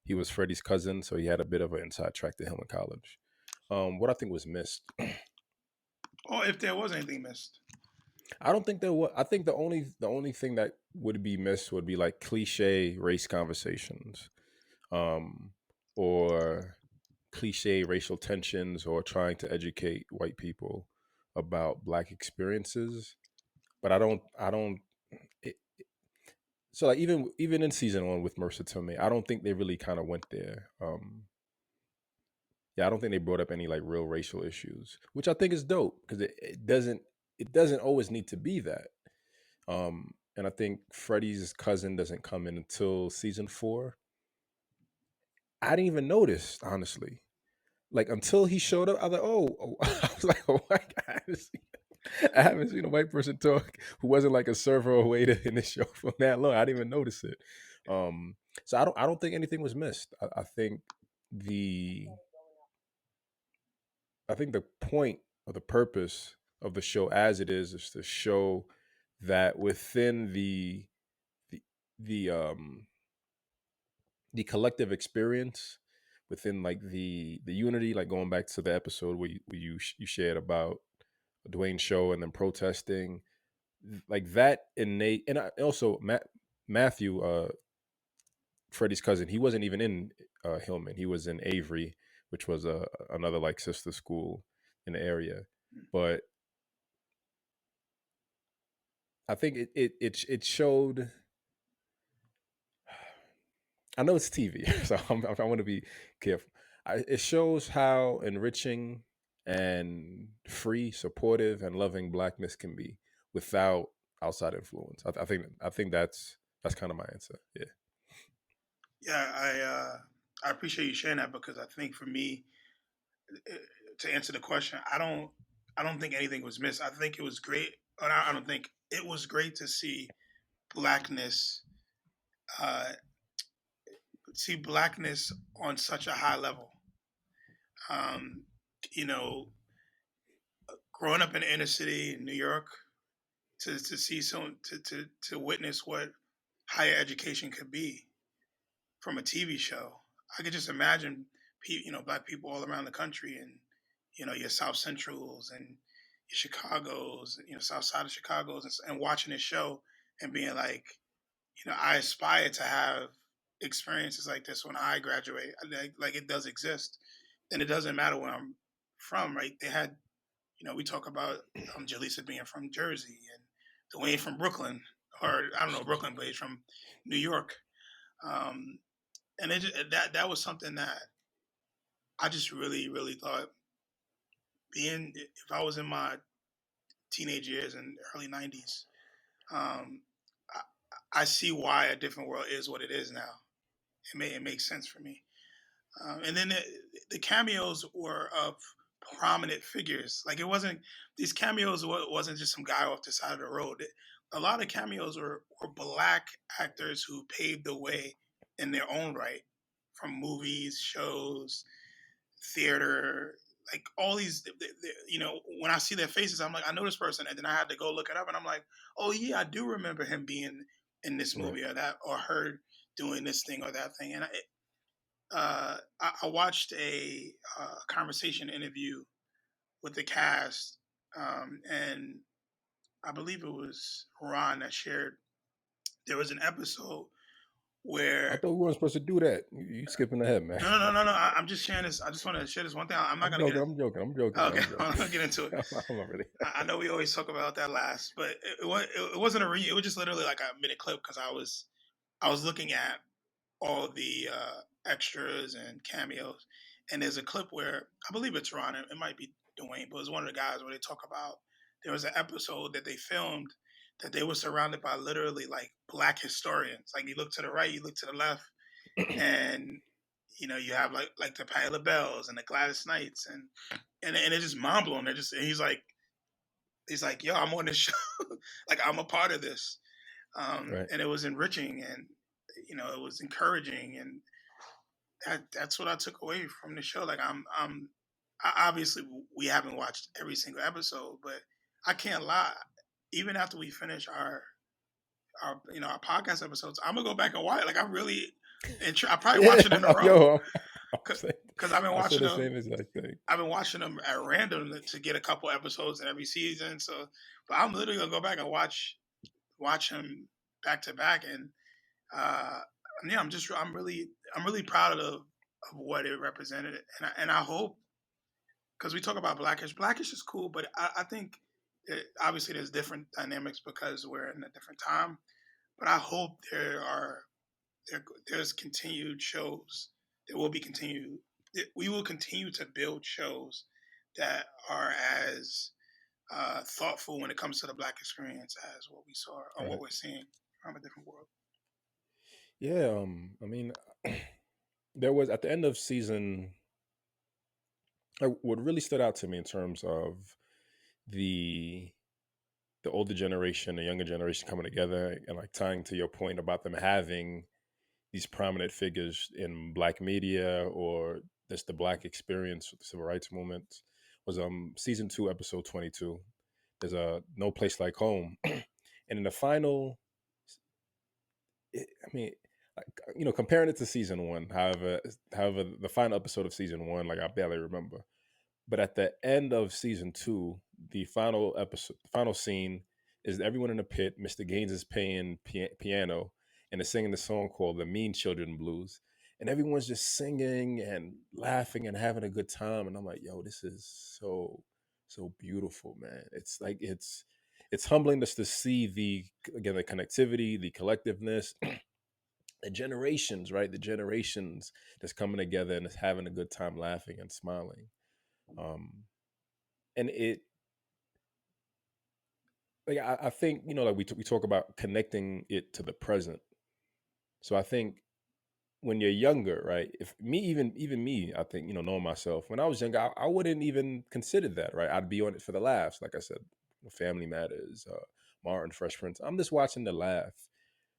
He was Freddie's cousin, so he had a bit of an inside track to Hillman College. What I think was missed, Or if there was anything missed. I don't think there was. I think the only thing that would be missed would be like cliche race conversations, um, or cliche racial tensions, or trying to educate white people about black experiences. But I don't. It, so like even in season one with Mercer Tomei, I don't think they really kind of went there. Yeah, I don't think they brought up any like real racial issues, which I think is dope because it doesn't always need to be that. And I think Freddie's cousin doesn't come in until season four. I didn't even notice, honestly. Like until he showed up, I was like, oh, I was like, oh my god, I haven't seen a white person talk who wasn't like a server or waiter in this show for that long. I didn't even notice it. Um, so I don't think anything was missed. The I think the point or the purpose of the show as it is to show that within the the the collective experience, within like the unity, like going back to the episode where you shared about Dwayne show and then protesting, like that innate. And also Matthew, Freddie's cousin, he wasn't even in Hillman. He was in Avery, which was another like sister school in the area. But I think it showed. I know it's TV, so I want to be careful. It shows how enriching and free, supportive, and loving blackness can be without outside influence. I think that's kind of my answer. Yeah. Yeah, I appreciate you sharing that, because I think for me, uh, to answer the question, I don't think anything was missed. I think it was great. I don't think it was great to blackness uh, see blackness on such a high level. Um, you know, growing up in the inner city in New York, to see some to witness what higher education could be from a TV show. I could just imagine, black people all around the country, and your South Centrals and your Chicago's, South Side of Chicago's, and watching this show and being like, I aspire to have experiences like this when I graduate. Like it does exist, and it doesn't matter where I'm from, right? They had, we talk about Jaleesa being from Jersey and Dwayne from Brooklyn, or I don't know Brooklyn, but he's from New York. Um, and that was something that I just really, really thought, if I was in my teenage years and early '90s, um, I see why A Different World is what it is now. It makes sense for me. And then the cameos were of prominent figures. Like it wasn't these cameos wasn't just some guy off the side of the road. A lot of cameos were black actors who paved the way in their own right, from movies, shows, theater, like all these. When I see their faces, I'm like, I know this person, and then I had to go look it up, and I'm like, oh yeah, I do remember him being in this Right. movie or that, or her doing this thing or that thing, and I watched a conversation interview with the cast, and I believe it was Ron that shared. There was an episode I where thought we weren't supposed to do that. You skipping ahead, man. no. I'm just sharing this. I just want to share this one thing. I'm not I'm gonna get joking. it. I'm joking. I'm joking, man. Okay, I'm I'm joking. not gonna get into it. I'm not really. I know we always talk about that last, but it wasn't a it was just literally like a minute clip because I was looking at all the extras and cameos, and there's a clip where I believe it's Ron. It might be Dwayne, but it was one of the guys where they talk about there was an episode that they filmed that they were surrounded by literally like black historians. Like you look to the right, you look to the left, and you know you have like the Patti LaBelle's and the Gladys Knights and it's just mind blowing. They're just he's like, yo, I'm on this show, like I'm a part of this, Right. and it was enriching and you know it was encouraging and that's what I took away from the show. Like obviously we haven't watched every single episode, but I can't lie. Even after we finish our you know our podcast episodes, I'm gonna go back and watch. Like I really, and I probably Yeah. watch it in a row Yo, because I've been I said watching the them. same exact thing. I've been watching them at random to get a couple episodes in every season. So, but I'm literally gonna go back and watch them back to back, and uh, yeah, I'm really proud of what it represented, and I hope because we talk about Blackish. Blackish is cool, but I think obviously there's different dynamics because we're in a different time. But I hope there's continued shows. There will be continued. We will continue to build shows that are as thoughtful when it comes to the Black experience as what we saw or what Right. we're seeing from a different world. Yeah. I mean, there was at the end of season. What really stood out to me in terms of the the older generation, the younger generation coming together, and like tying to your point about them having these prominent figures in Black media or just the Black experience with the civil rights movement was season 2, episode 22. There's a No Place Like Home, and in the final, I mean, like, comparing it to season 1, however, the final episode of season 1, like I barely remember. But at the end of season 2, the final episode, the final scene is everyone in the pit. Mr. Gaines is playing piano and is singing the song called "The Mean Children Blues," and everyone's just singing and laughing and having a good time. And I'm like, yo, this is so beautiful, man. It's like it's humbling just to see the connectivity, the collectiveness, the generations, right? The generations that's coming together and is having a good time, laughing and smiling. Um, and it like I think like we talk about connecting it to the present. So I think when you're younger, right? If me even me, I think knowing myself when I was younger, I wouldn't even consider that, right? I'd be on it for the laughs, like I said, Family Matters, Martin, Fresh Prince. I'm just watching the laugh.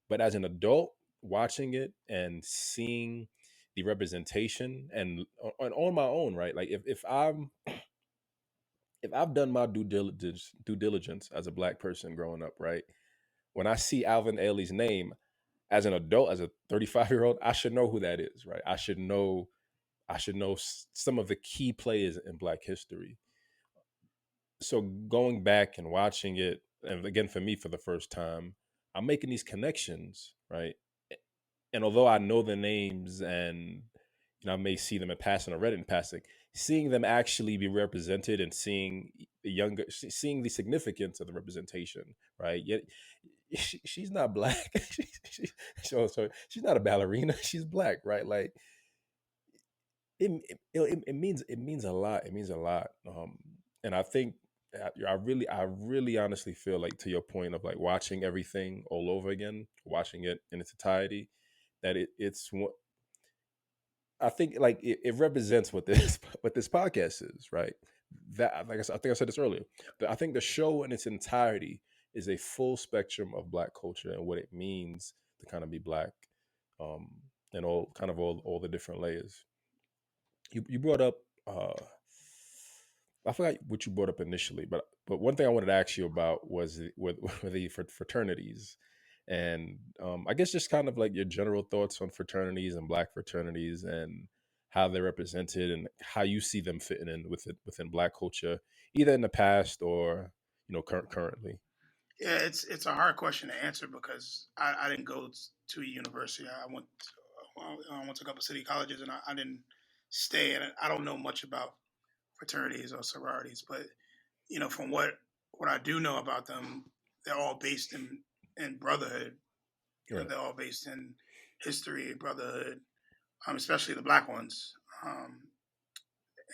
But as an adult, watching it and seeing the representation and on my own, right? Like if I've done my due diligence as a Black person growing up, right? When I see Alvin Ailey's name as an adult, as a 35-year-old, I should know who that is, right? I should know some of the key players in Black history. So going back and watching it, and again for me for the first time, I'm making these connections, right? And although I know the names and I may see them in passing or read it in passing, seeing them actually be represented and seeing the significance of the representation, right? Yet she's not Black. So she's not a ballerina. She's Black, right? Like it means a lot. It means a lot. And I think I really honestly feel like, to your point of like watching everything all over again, watching it in its entirety, that I think like it represents what this what this podcast is, right? That, like I think I said this earlier. I think the show in its entirety is a full spectrum of Black culture and what it means to kind of be Black, um, and all the different layers. You brought up, I forgot what you brought up initially, but one thing I wanted to ask you about was with the fraternities, and I guess just kind of like your general thoughts on fraternities and Black fraternities and how they're represented and how you see them fitting in within Black culture, either in the past or currently. Yeah, it's a hard question to answer because I didn't go to a university. I went to a couple city colleges, and I didn't stay. And I don't know much about fraternities or sororities, but from what I do know about them, they're all based in brotherhood. Right. They're all based in history, brotherhood, especially the black ones. Um,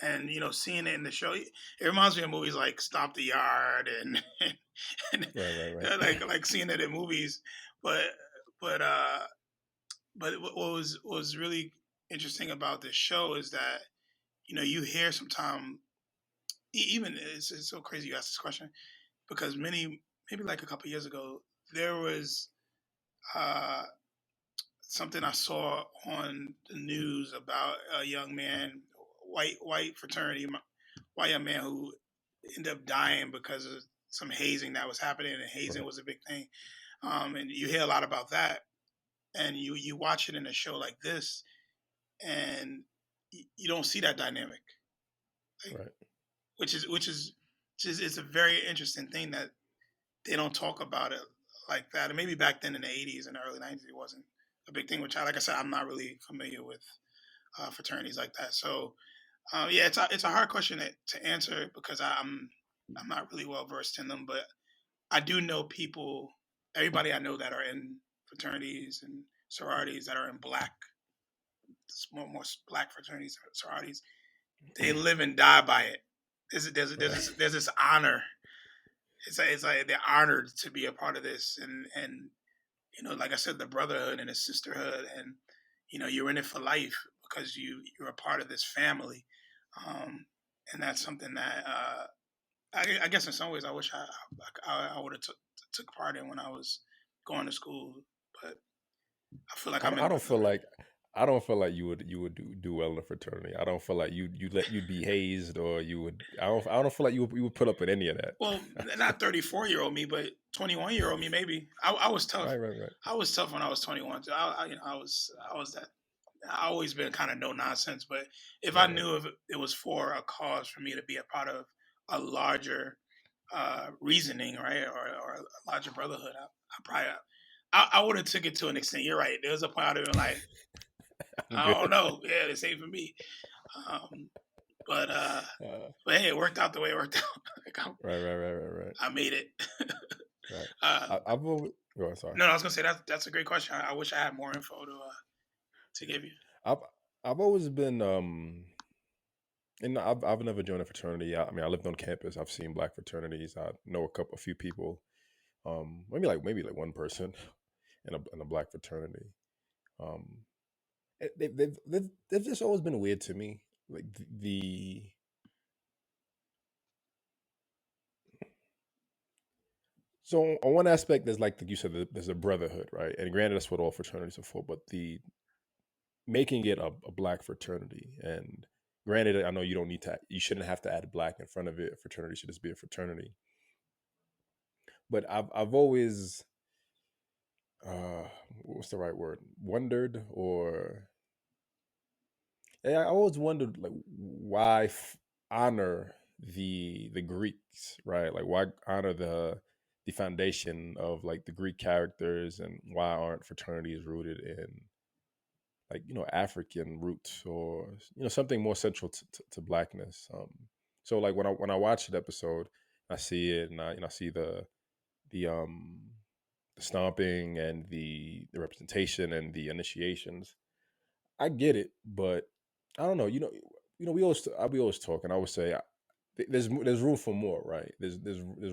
and seeing it in the show, it reminds me of movies like Stomp the Yard and Right. like seeing it in movies. But but uh, but what was really interesting about this show is that you hear sometime even it's so crazy you ask this question because maybe like a couple years ago there was uh, something I saw on the news about a young man, white fraternity, white young man who ended up dying because of some hazing that was happening, and hazing Right. was a big thing. And you hear a lot about that, and you watch it in a show like this, and you don't see that dynamic, like, Right. which is it's a very interesting thing that they don't talk about it like that. And maybe back then in the '80s and the early '90s, it wasn't a big thing. Which, like I said, I'm not really familiar with fraternities like that. So yeah, it's a hard question to answer because I'm not really well versed in them, but I do know people, everybody I know that are in fraternities and sororities that are in more black fraternities and sororities. They live and die by it. Right. There's this honor. It's like they're honored to be a part of this, and like I said, the brotherhood and the sisterhood, and you're in it for life because you're a part of this family, um, and that's something that I guess in some ways I wish I would have took part in when I was going to school, but I feel like I'm in I it don't for the feel like I don't feel like you would do well in a fraternity. I don't feel like you'd be hazed or you would. I don't feel like you would put up with any of that. well, not 34-year-old me, but 21-year-old me maybe. I was tough. Right. I was tough when I was 21. So I was that. I always been kind of no nonsense, but if I Right. knew if it was for a cause for me to be a part of a larger reasoning, right, or a larger brotherhood, I probably I would have took it to an extent. You're right. There was a point I'd have been like, I'm I don't good. know, yeah, this ain't for me. Um, but uh, Uh, but hey, it worked out the way it worked out. Like right. I made it. Right. uh, I've always. Oh, sorry. no, I was gonna say that's a great question. I wish I had more info to give you. I've I've always been and I've never joined a fraternity. I mean, I lived on campus. I've seen black fraternities. I know a few people. Maybe like one person in a black fraternity. Um, they've just always been weird to me. Like the so on one aspect, there's like you said, there's a brotherhood, right? And granted, that's what all fraternities are for. But the making it a black fraternity, and granted, I know you shouldn't have to add black in front of it. A fraternity should just be a fraternity. But I've always what's the right word? Wondered or yeah, I always wondered like why honor the Greeks, right? Like why honor the foundation of like the Greek characters, and why aren't fraternities rooted in like African roots or something more central to blackness? So like when I watch the episode, I see it and I see the the stomping and the representation and the initiations. I get it, but I don't know. We always talk, and I always say there's room for more, right? There's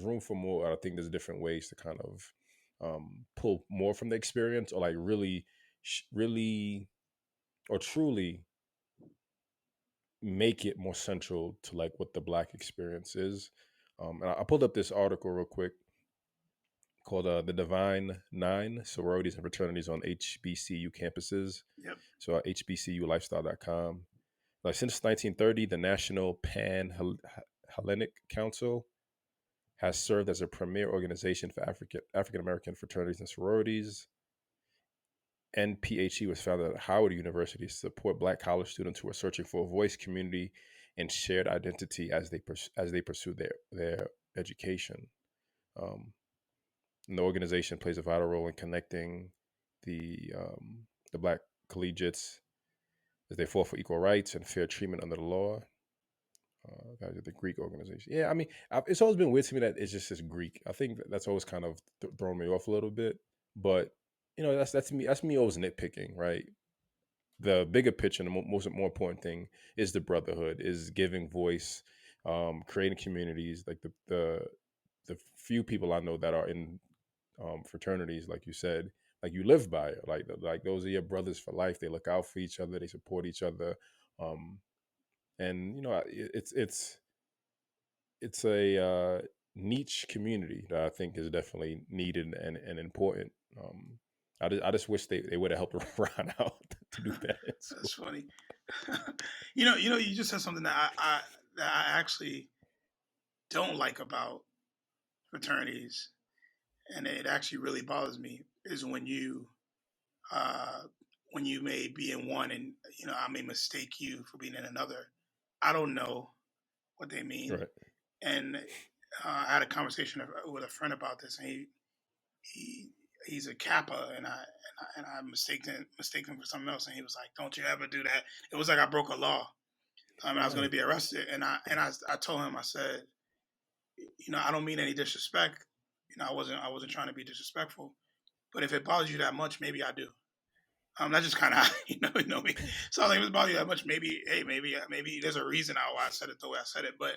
room for more. I think there's different ways to kind of pull more from the experience, or like really, or truly make it more central to like what the black experience is. And I pulled up this article real quick called "The Divine Nine: Sororities and Fraternities on HBCU Campuses." Yep. So HBCULifestyle.com. Like since 1930, the National Pan Hellenic Council has served as a premier organization for African American fraternities and sororities. NPHE was founded at Howard University to support Black college students who are searching for a voice, community, and shared identity as they pursue their education. Um, And the organization plays a vital role in connecting the black collegiates as they fought for equal rights and fair treatment under the law. That is the Greek organization. Yeah, I mean, it's always been weird to me that it's just this Greek. I think that's always kind of thrown me off a little bit. But that's me. That's me always nitpicking, right? The bigger picture and the most more important thing is the brotherhood, is giving voice, creating communities. Like the few people I know that are in fraternities, like you said, like you live by it. Like those are your brothers for life. They look out for each other. They support each other. Um, and it's a niche community that I think is definitely needed and important. I just wish they would have helped Ron out to do that in That's school. funny. You just said something that I actually don't like about fraternities, and it actually really bothers me, is uh, when you may be in one, and I may mistake you for being in another. I don't know what they mean, Right. and I had a conversation with a friend about this, and he he's a Kappa, and I mistaken him for something else, and he was like, "Don't you ever do that." It was like I broke a law. I was going to Right. be arrested, and I told him, I said, I don't mean any disrespect. I wasn't trying to be disrespectful, but if it bothers you that much, maybe I do. That's just kind of me. So like, if it bothers you that much, maybe hey, maybe there's a reason why I said it the way I said it. But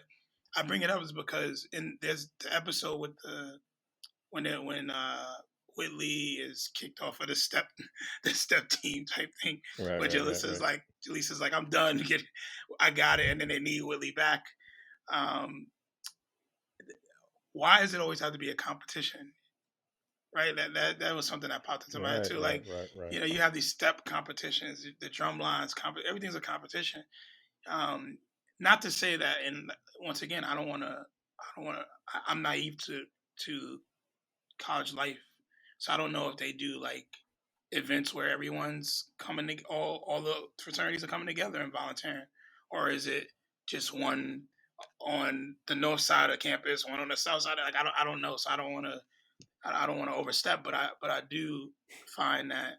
I bring it up is because there's the episode with when Whitley is kicked off of the step the step team type thing, Right. but Right. Right. Right. Jaleesa's like, I'm done. I got it, and then they need Whitley back. Um, why does it always have to be a competition? Right. That was something that popped into my head Right. too. Right. Like, Right. Right. you have these step competitions, the drum lines, everything's a competition. Um, Not to say that, and once again, I'm naive to college life, so I don't know if they do like events where everyone's coming to all the fraternities are coming together and volunteering, or is it just one on the north side of campus, one on the south side? Like, I don't know, so I don't want to overstep, but I do find that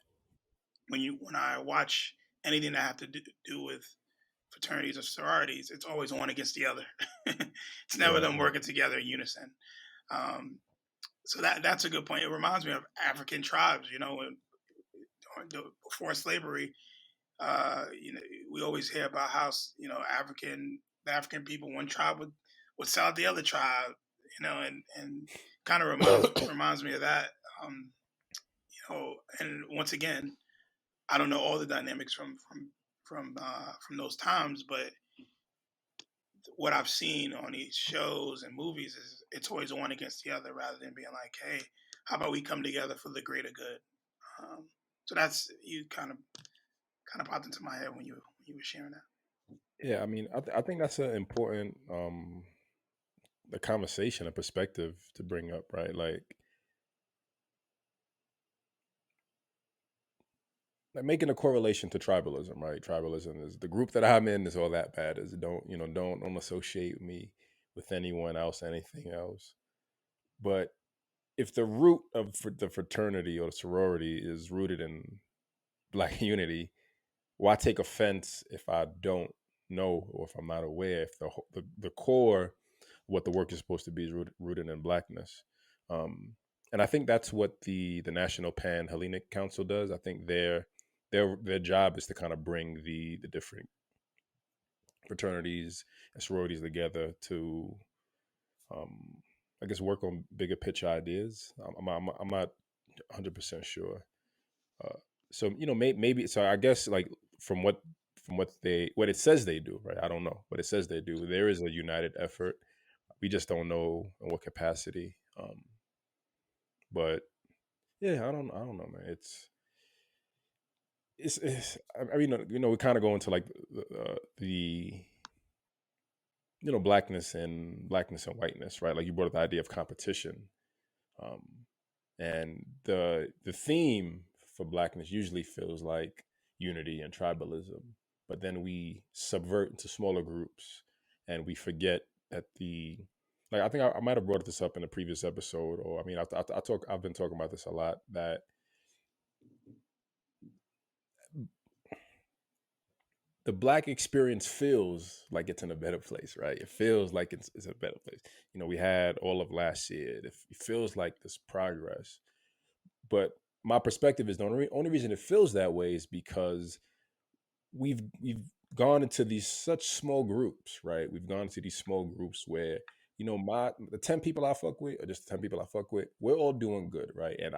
when I watch anything that have to do with fraternities or sororities, it's always one against the other. It's never Right. them Right. working together in unison. Um, so that's a good point. It reminds me of African tribes. Before slavery, we always hear about how the African people, one tribe would sell out the other tribe. And kind of reminds me of that. Um, and once again, I don't know all the dynamics from those times, but what I've seen on these shows and movies is it's always one against the other, rather than being like, hey, how about we come together for the greater good? So that's you kind of popped into my head when you were sharing that. Yeah. I mean, I think that's an important a conversation, a perspective to bring up, right? Like making a correlation to tribalism, right? Tribalism is the group that I'm in is all that bad. Is don't associate me with anyone else, anything else. But if the root of the fraternity or the sorority is rooted in black unity, why take offense if I don't know or if I'm not aware if the core what the work is supposed to be is rooted in blackness. Um, and I think that's what the National Pan Hellenic Council does. I think their job is to kind of bring the different fraternities and sororities together to um, I guess work on bigger picture ideas. I'm not 100% sure. Uh, so maybe so I guess like from what what it says they do, right? I don't know what it says they do. There is a united effort. We just don't know in what capacity. But yeah, I don't know, man. It's I mean, we kind of go into like the blackness and whiteness, right? Like you brought up the idea of competition, um, and the theme for blackness usually feels like unity and tribalism, but then we subvert into smaller groups, and we forget that like I think I might have brought this up in a previous episode, or I mean, I've been talking about this a lot, that the Black experience feels like it's in a better place, right? It feels like it's a better place. You know, we had all of last year. It feels like this progress, but my perspective is the only reason it feels that way is because we've gone into these such small groups, right? We've gone into these small groups where, you know, the 10 people I fuck with, or just the 10 people I fuck with, we're all doing good, right? And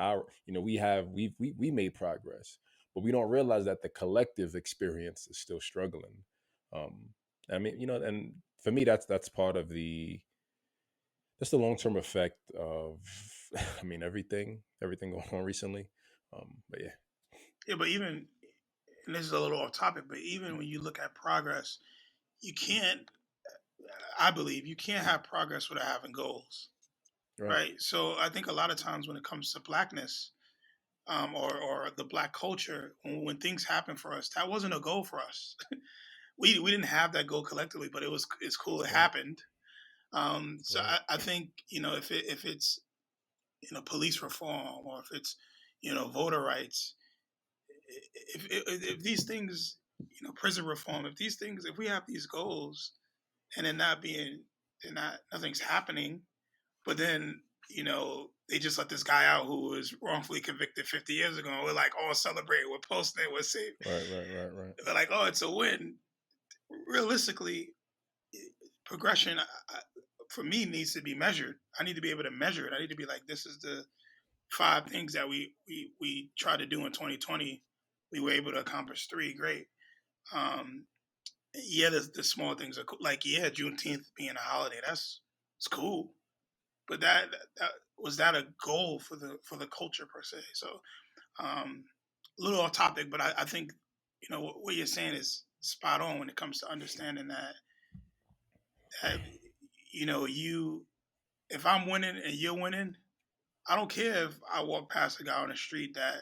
you know, we made progress, but we don't realize that the collective experience is still struggling. Um, I mean, you know, and for me, that's part of that's the long term effect of, I mean, everything going on recently. But yeah, Yeah, but even, and this is a little off topic, but even when you look at progress, you can't. I believe you can't have progress without having goals, right, right? So I think a lot of times when it comes to blackness, or the black culture, when things happen for us, that wasn't a goal for us. We didn't have that goal collectively, but it's cool it right, happened. So right, I think, if it's, police reform, or if it's, voter rights, if these things, prison reform, if these things, if we have these goals, and they're not nothing's happening, but then, they just let this guy out who was wrongfully convicted 50 years ago, and we're like all celebrating, we're posting it, we're saying, right, right, right, right. they're like, oh, it's a win. Realistically, progression, for me, needs to be measured. I need to be able to measure it. I need to be like, this is the five things that we tried to do in 2020. We were able to accomplish three. Great. Um, yeah, the small things are cool. Like, yeah, Juneteenth being a holiday, it's cool. But that was that a goal for the culture per se. So, a little off topic, but I think, what you're saying is spot on when it comes to understanding that you, if I'm winning and you're winning, I don't care if I walk past a guy on the street that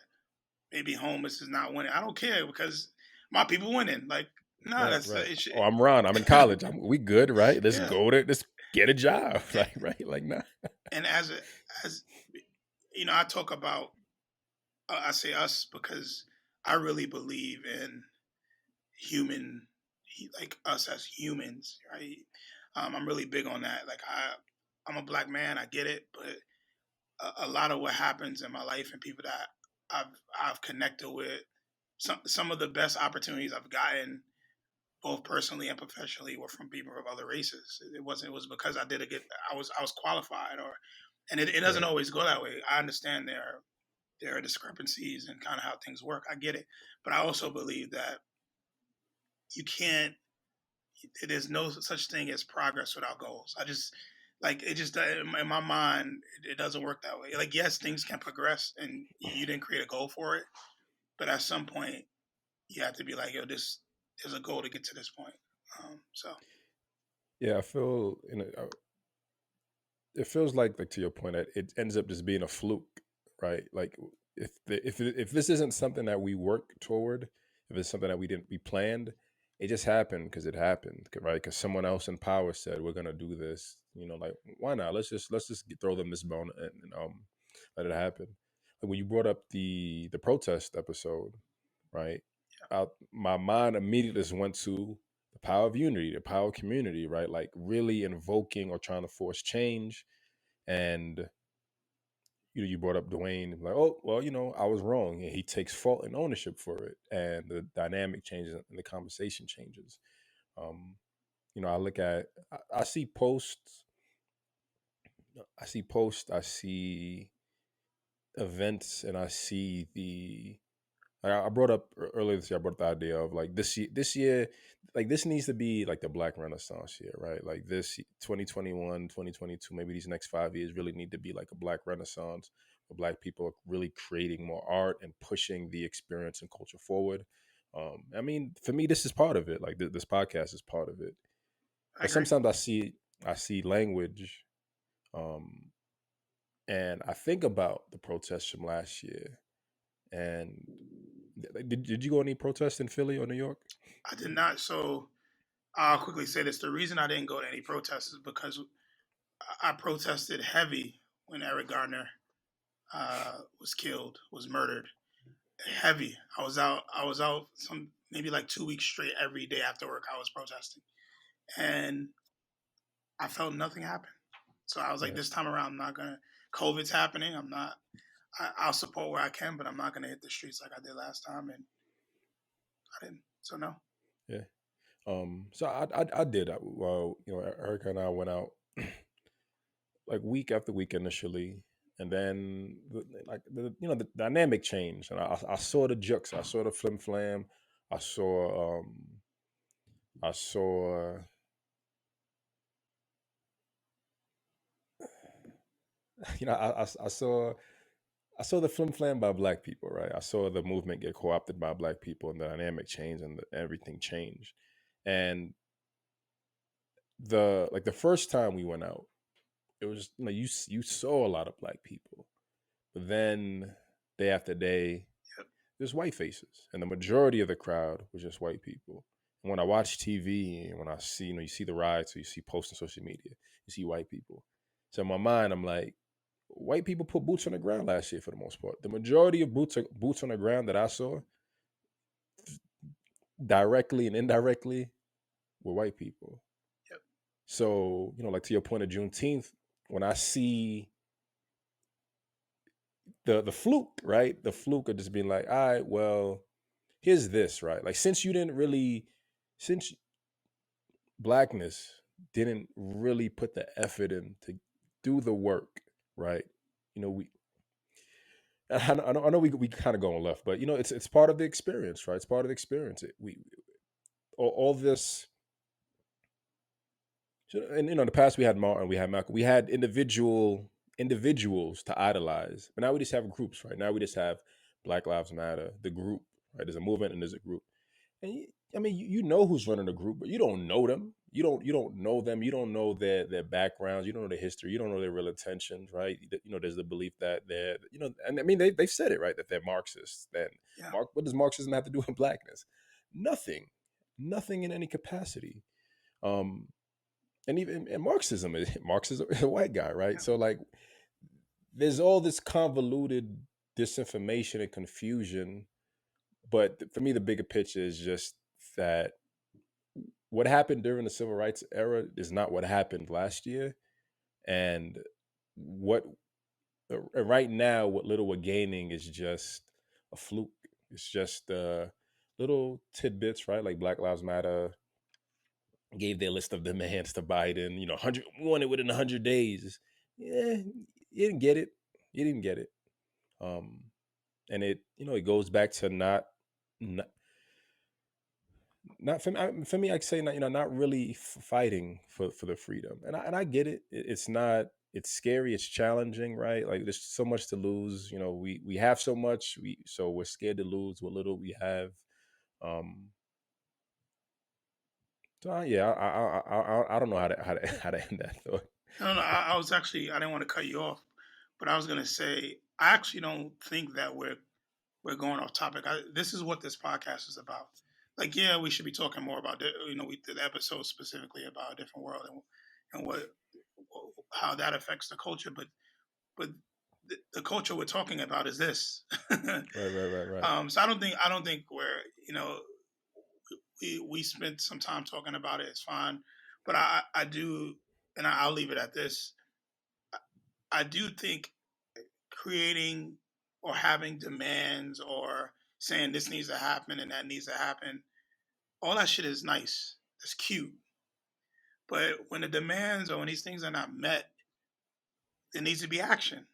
maybe homeless is not winning. I don't care, because my people winning. Like, no, Right, that's right. it. Oh, I'm Ron. I'm in college. We good, right? Let's Yeah. go to let's get a job. Like, right? Like, nah. And as I talk about, I say us because I really believe in human, like us as humans, right? I'm really big on that. Like, I'm a black man. I get it, but a lot of what happens in my life and people that I've connected with, some of the best opportunities I've gotten, both personally and professionally, were from people of other races. It was because I did a good. I was qualified, and it doesn't Right. always go that way. I understand there are discrepancies and kind of how things work. I get it, but I also believe that you can't. There's no such thing as progress without goals. I just, like, it just, in my mind, it doesn't work that way. Like, yes, things can progress, and you didn't create a goal for it, but at some point you have to be like, yo, this there's a goal to get to this point. So Yeah, I feel it feels like to your point that it ends up just being a fluke, right? Like if this isn't something that we work toward, if it's something that we planned, it just happened because it happened, right? Because someone else in power said we're gonna do this. You know, like why not? Let's just throw them this bone and let it happen. Like when you brought up the protest episode, right? My mind immediately just went to the power of unity, the power of community, right? Like really invoking or trying to force change. And you brought up Dwayne, like, oh well, I was wrong, and he takes fault and ownership for it, and the dynamic changes and the conversation changes. Um, I look at, I see posts, I see events, and I see I brought up earlier this year. I brought up the idea of like this year, like this needs to be like the Black Renaissance year, right? Like this 2021, 2022, maybe these next 5 years really need to be like a Black Renaissance, where Black people are really creating more art and pushing the experience and culture forward. I mean, for me, this is part of it. Like this podcast is part of it. I But agree. sometimes I see language, um, and I think about the protests from last year. And did you go any protests in Philly or New York? I did not. So I'll quickly say this: the reason I didn't go to any protests is because I protested heavy when Eric Garner was killed, was murdered. Heavy. I was out some maybe like 2 weeks straight every day after work. I was protesting, and I felt nothing happen. So I was like, Right. this time around, I'm not gonna. COVID's happening. I'm not. I'll support where I can, but I'm not gonna hit the streets like I did last time, and I didn't. So no. Yeah. So I did. Well, Erica and I went out like week after week initially, and then the dynamic changed, and I saw the jux, I saw the flim flam, I saw I saw I saw the flim flam by black people, right? I saw the movement get co-opted by black people, and the dynamic changed, and everything changed. And the first time we went out, it was you saw a lot of black people, but then day after day, Yep. there's white faces, and the majority of the crowd was just white people. And when I watch TV and when I see, you see the riots, or you see posts on social media, you see white people. So in my mind, I'm like, white people put boots on the ground last year for the most part. The majority of boots on the ground that I saw, directly and indirectly, were white people. Yep. So like to your point of Juneteenth, when I see the fluke, right, the fluke of just being like, all right, well, here's this, right? Like since blackness didn't really put the effort in to do the work, right? We I know we kind of going left, but it's part of the experience, right? It's part of the experience. We all this, and in the past we had Martin, we had Malcolm, we had individuals to idolize, but now we just have groups, right? Now we just have Black Lives Matter, the group, right? There's a movement and there's a group. And I mean, you know who's running the group, but you don't know them. You don't know them. You don't know their backgrounds. You don't know their history. You don't know their real intentions, right? There's the belief that they're, and I mean, they've said it, right, that they're Marxists. Then Yeah. What does Marxism have to do with blackness? Nothing, nothing in any capacity. Um, and Marxism is a white guy, right? Yeah. So like, there's all this convoluted disinformation and confusion, but for me, the bigger picture is just that what happened during the civil rights era is not what happened last year, and what right now, what little we're gaining is just a fluke. It's just little tidbits, right? Like Black Lives Matter gave their list of demands to Biden. 100 wanted within 100 days. Yeah, you didn't get it. You didn't get it. Um, and it goes back to not for me. I say not not really fighting for the freedom, and I get it. It's not. It's scary. It's challenging, right? Like there's so much to lose. We have so much. So we're scared to lose what little we have. Um, so yeah, I don't know how to end that thought. No, no. I was actually. I didn't want to cut you off, but I was gonna say I actually don't think that we're going off topic. This is what this podcast is about. Like, yeah, we should be talking more about we did the episode specifically about a different world and what how that affects the culture. But the culture we're talking about is this. Right. So I don't think we're we spent some time talking about it. It's fine, but I do, and I'll leave it at this. I do think creating or having demands or saying this needs to happen and that needs to happen, all that shit is nice. It's cute. But when the demands or when these things are not met, there needs to be action,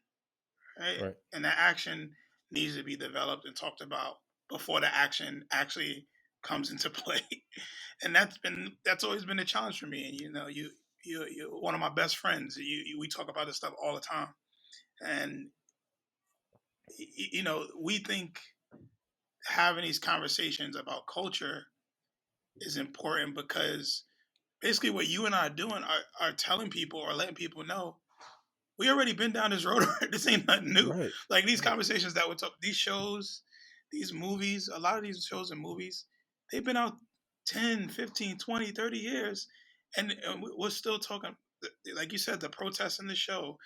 right? Right. And that action needs to be developed and talked about before the action actually comes into play. And that's always been a challenge for me. And you're one of my best friends. We talk about this stuff all the time. And we think having these conversations about culture is important because basically what you and I are doing are telling people or letting people know we already been down this road. This ain't nothing new. Right. Like these Right. conversations that we're talking, these shows, these movies, a lot of these shows and movies, they've been out 10, 15, 20, 30 years. And we're still talking. like you said, the protests in the show,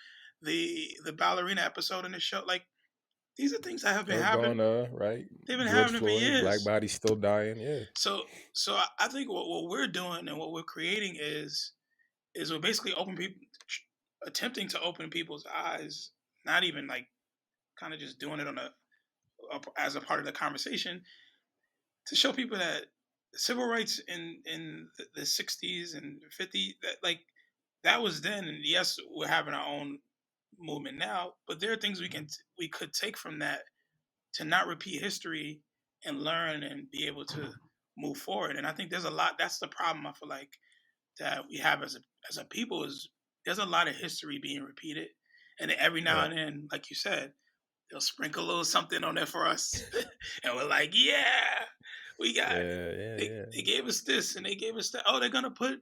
the ballerina episode in the show, like these are things that have been Eric happening. Garner, right? They've been George happening for Floyd, black years. bodies still dying. Yeah, So I think what we're doing and what we're creating is we're basically open people, attempting to open people's eyes, not even like kind of just doing it on as a part of the conversation, to show people that civil rights in the 60s and 50s, that like that was then, and yes, we're having our own movement now, but there are things we could take from that to not repeat history and learn and be able to move forward. And I think there's a lot. That's the problem I feel like that we have as a people, is there's a lot of history being repeated, and every now right. and then, like you said, they'll sprinkle a little something on there for us, and we're like, yeah, we got. Yeah, yeah, yeah. They gave us this, and they gave us that. Oh, they're gonna put.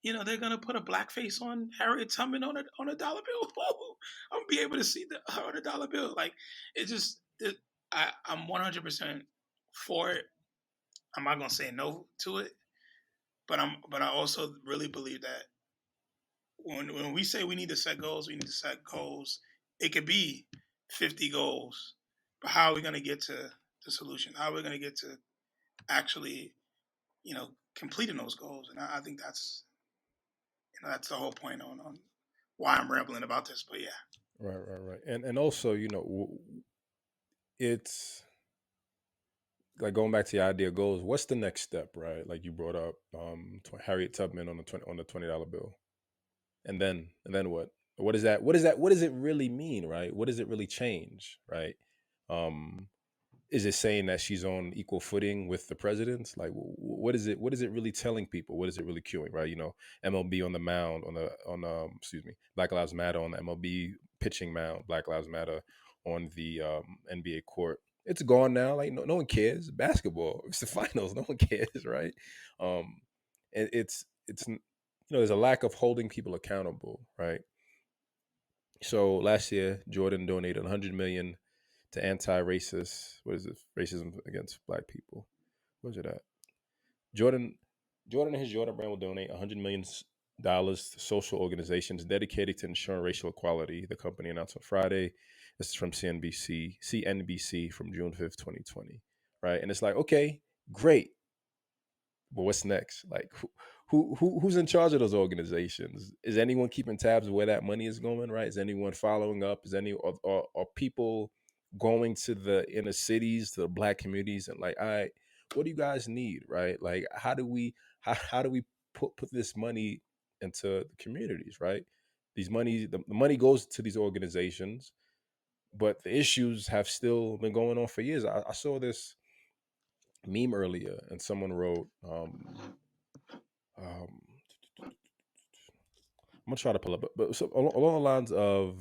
They're gonna put a blackface on Harriet Tubman on a dollar bill. Whoa, I'm gonna be able to see her on a dollar bill. Like it just, I'm 100% for it. I'm not gonna say no to it, but I also really believe that when we say we need to set goals, we need to set goals. It could be 50 goals, but how are we gonna get to the solution? How are we gonna get to actually, completing those goals? And I think that's the whole point on why I'm rambling about this. But yeah, Right, right, right. And also, it's like going back to the idea of goals. What's the next step, right? Like you brought up, Harriet Tubman on the $20 bill, and then what? What is that? What is that? What does it really mean, right? What does it really change, right? Um, is it saying that she's on equal footing with the president? Like, what is it? What is it really telling people? What is it really cueing? Right? MLB on the mound excuse me, Black Lives Matter on the MLB pitching mound, Black Lives Matter on the NBA court. It's gone now. Like no one cares. Basketball, it's the finals. No one cares, right? Um, and it's there's a lack of holding people accountable, right? So last year, Jordan donated 100 million to anti-racist. What is it? Racism against black people. Where's it at? Jordan, Jordan and his Jordan brand will donate $100 million to social organizations dedicated to ensuring racial equality. The company announced on Friday. This is from CNBC from June 5th, 2020. Right, and it's like, okay, great, but what's next? Like, who's in charge of those organizations? Is anyone keeping tabs of where that money is going? Right? Is anyone following up? Are people going to the inner cities, to the black communities, and like, all right, what do you guys need? Right? Like, how do we put this money into the communities? Right? The money goes to these organizations, but the issues have still been going on for years. I saw this meme earlier, and someone wrote, um, I'm gonna try to pull up, but so along the lines of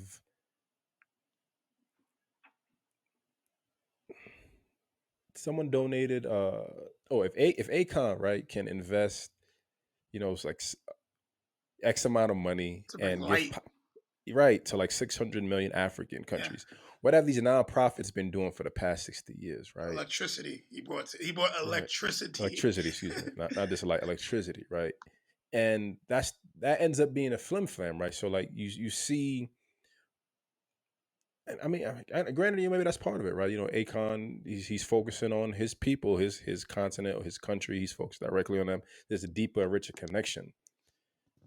someone donated. If Akon, right, can invest, it's like X amount of money to bring and give light, right to like 600 million African yeah, countries. What have these nonprofits been doing for the past 60 years, right? electricity. He brought Right, electricity. electricity. Excuse me, not just like electricity, right? And that ends up being a flim flam, right? So like you see. And I mean, granted, maybe that's part of it, right? Akon, he's focusing on his people, his continent or his country. He's focused directly on them. There's a deeper, richer connection.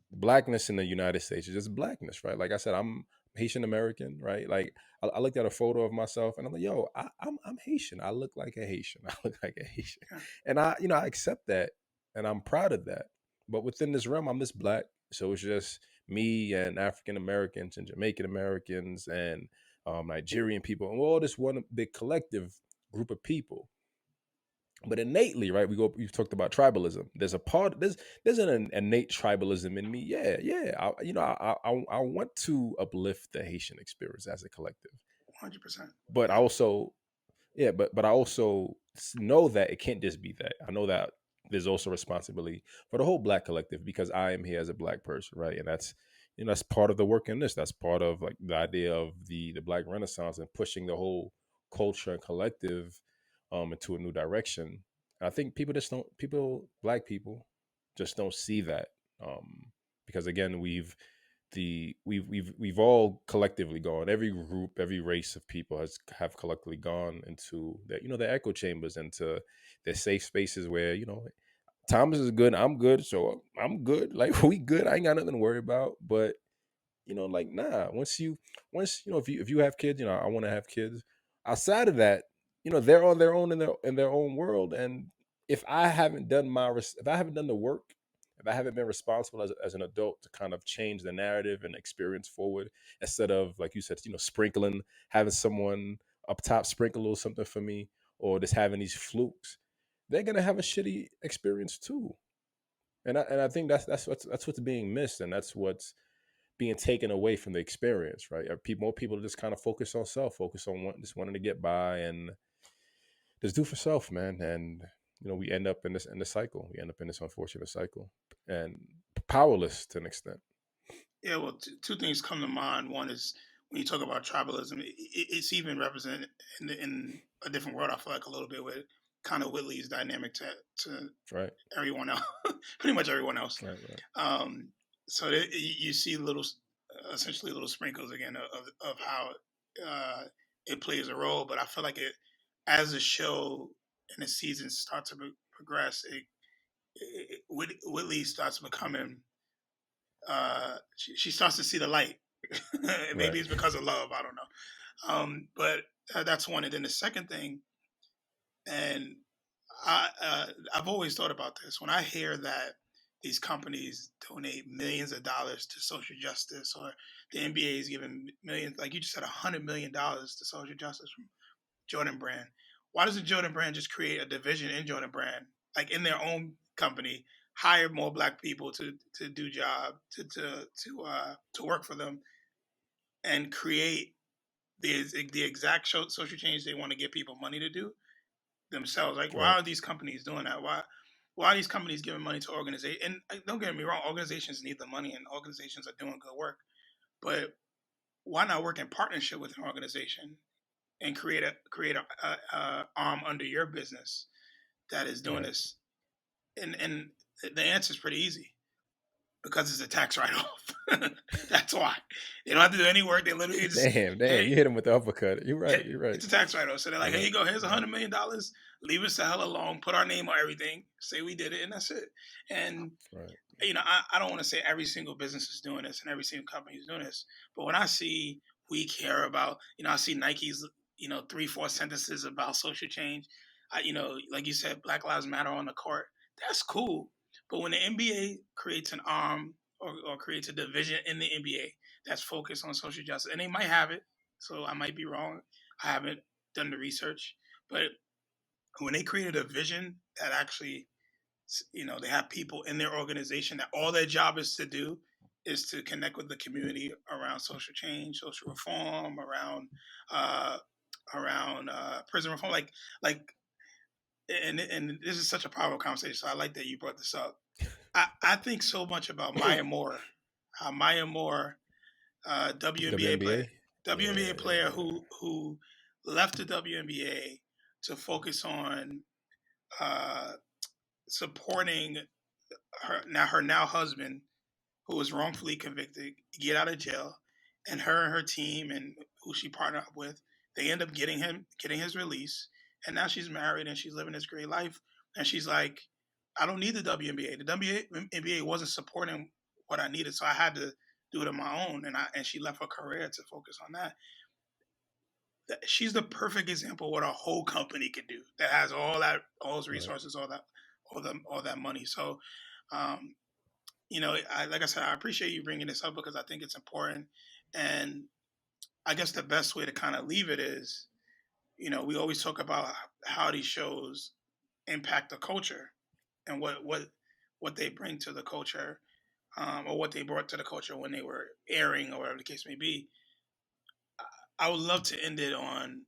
Blackness in the United States is just blackness, right? Like I said, I'm Haitian American, right? Like I looked at a photo of myself and I'm like, yo, I'm Haitian. I look like a Haitian. I look like a Haitian, Yeah, and I accept that, and I'm proud of that. But within this realm, I'm just black, so it's just me and African Americans and Jamaican Americans and Nigerian people, and we're all this one big collective group of people. But innately, right? We've talked about tribalism. There's an innate tribalism in me. Yeah, yeah. I want to uplift the Haitian experience as a collective, 100%. but I Yeah, also yeah, but I also know that it can't just be that. I know that there's also responsibility for the whole black collective because I am here as a black person, right? And that's part of the work in this. That's part of like the idea of the Black Renaissance and pushing the whole culture and collective into a new direction. And I think black people just don't see that because again we've all collectively gone. Every group, every race of people have collectively gone into their, their echo chambers, into their safe spaces where, Thomas is good, I'm good, so I'm good. Like we good. I ain't got nothing to worry about. But like nah. Once if you have kids, I want to have kids. Outside of that, they're on their own in their own world. And if I haven't done the work, if I haven't been responsible as an adult to kind of change the narrative and experience forward, instead of like you said, sprinkling, having someone up top sprinkle a little something for me, or just having these flukes, they're gonna have a shitty experience too. And I think that's what's being missed, and that's what's being taken away from the experience, right? More people just kind of focus on self, focus on just wanting to get by and just do for self, man. And we end up in this cycle. We end up in this unfortunate cycle, and powerless to an extent. Yeah, well, two things come to mind. One is when you talk about tribalism, it's even represented in a different world. I feel like a little bit with kind of Whitley's dynamic to Right, everyone else, pretty much everyone else. right, right, Um, so you see essentially little sprinkles again of how uh, it plays a role. But I feel like as the show and the seasons start to progress, Whitley starts becoming she starts to see the light. right. Maybe it's because of love. I don't know. But that's one. And then the second thing, and I've always thought about this. When I hear that these companies donate millions of dollars to social justice, or the NBA is giving millions, like you just said, $100 million to social justice from Jordan Brand. Why doesn't Jordan Brand just create a division in Jordan Brand, like in their own company, hire more black people to do job to work for them, and create the exact social change they want to get people money to do themselves? Like, why Right. are these companies doing that? Why are these companies giving money to organizations? And don't get me wrong, organizations need the money, and organizations are doing good work. But why not work in partnership with an organization and create a arm under your business that is doing Right. this? And the answer is pretty easy, because it's a tax write-off. That's why they don't have to do any work. They literally just, Damn, hey, you hit him with the uppercut. You're yeah, right. You're right. it's a tax write-off. So they're like, You're here right. you go. Here's You're right. $100 million. Leave us the hell alone. Put our name on everything. Say we did it, and that's it. And Right. I don't want to say every single business is doing this and every single company is doing this, but when I see we care about, I see Nike's, 3-4 sentences about social change. Like you said, Black Lives Matter on the court. That's cool. But when the NBA creates an arm, or creates a division in the NBA that's focused on social justice, and they might have it, so I might be wrong. I haven't done the research, but when they created a vision that actually, they have people in their organization that all their job is to do is to connect with the community around social change, social reform, uh, around prison reform, like, and this is such a powerful conversation. So I like that you brought this up. I think so much about Maya Moore, how Maya Moore, WNBA player, WNBA. WNBA Yeah. player who left the WNBA to focus on uh, supporting her now husband, who was wrongfully convicted, get out of jail, and her team and who she partnered up with, they end up getting his release, and now she's married and she's living this great life, and she's like, I don't need the WNBA. The WNBA wasn't supporting what I needed, so I had to do it on my own, and she left her career to focus on that. She's the perfect example of what a whole company can do that has all those Right. resources, all that money. So, um, like I said, I appreciate you bringing this up because I think it's important. And I guess the best way to kind of leave it is, we always talk about how these shows impact the culture and what they bring to the culture, or what they brought to the culture when they were airing, or whatever the case may be. I would love to end it on,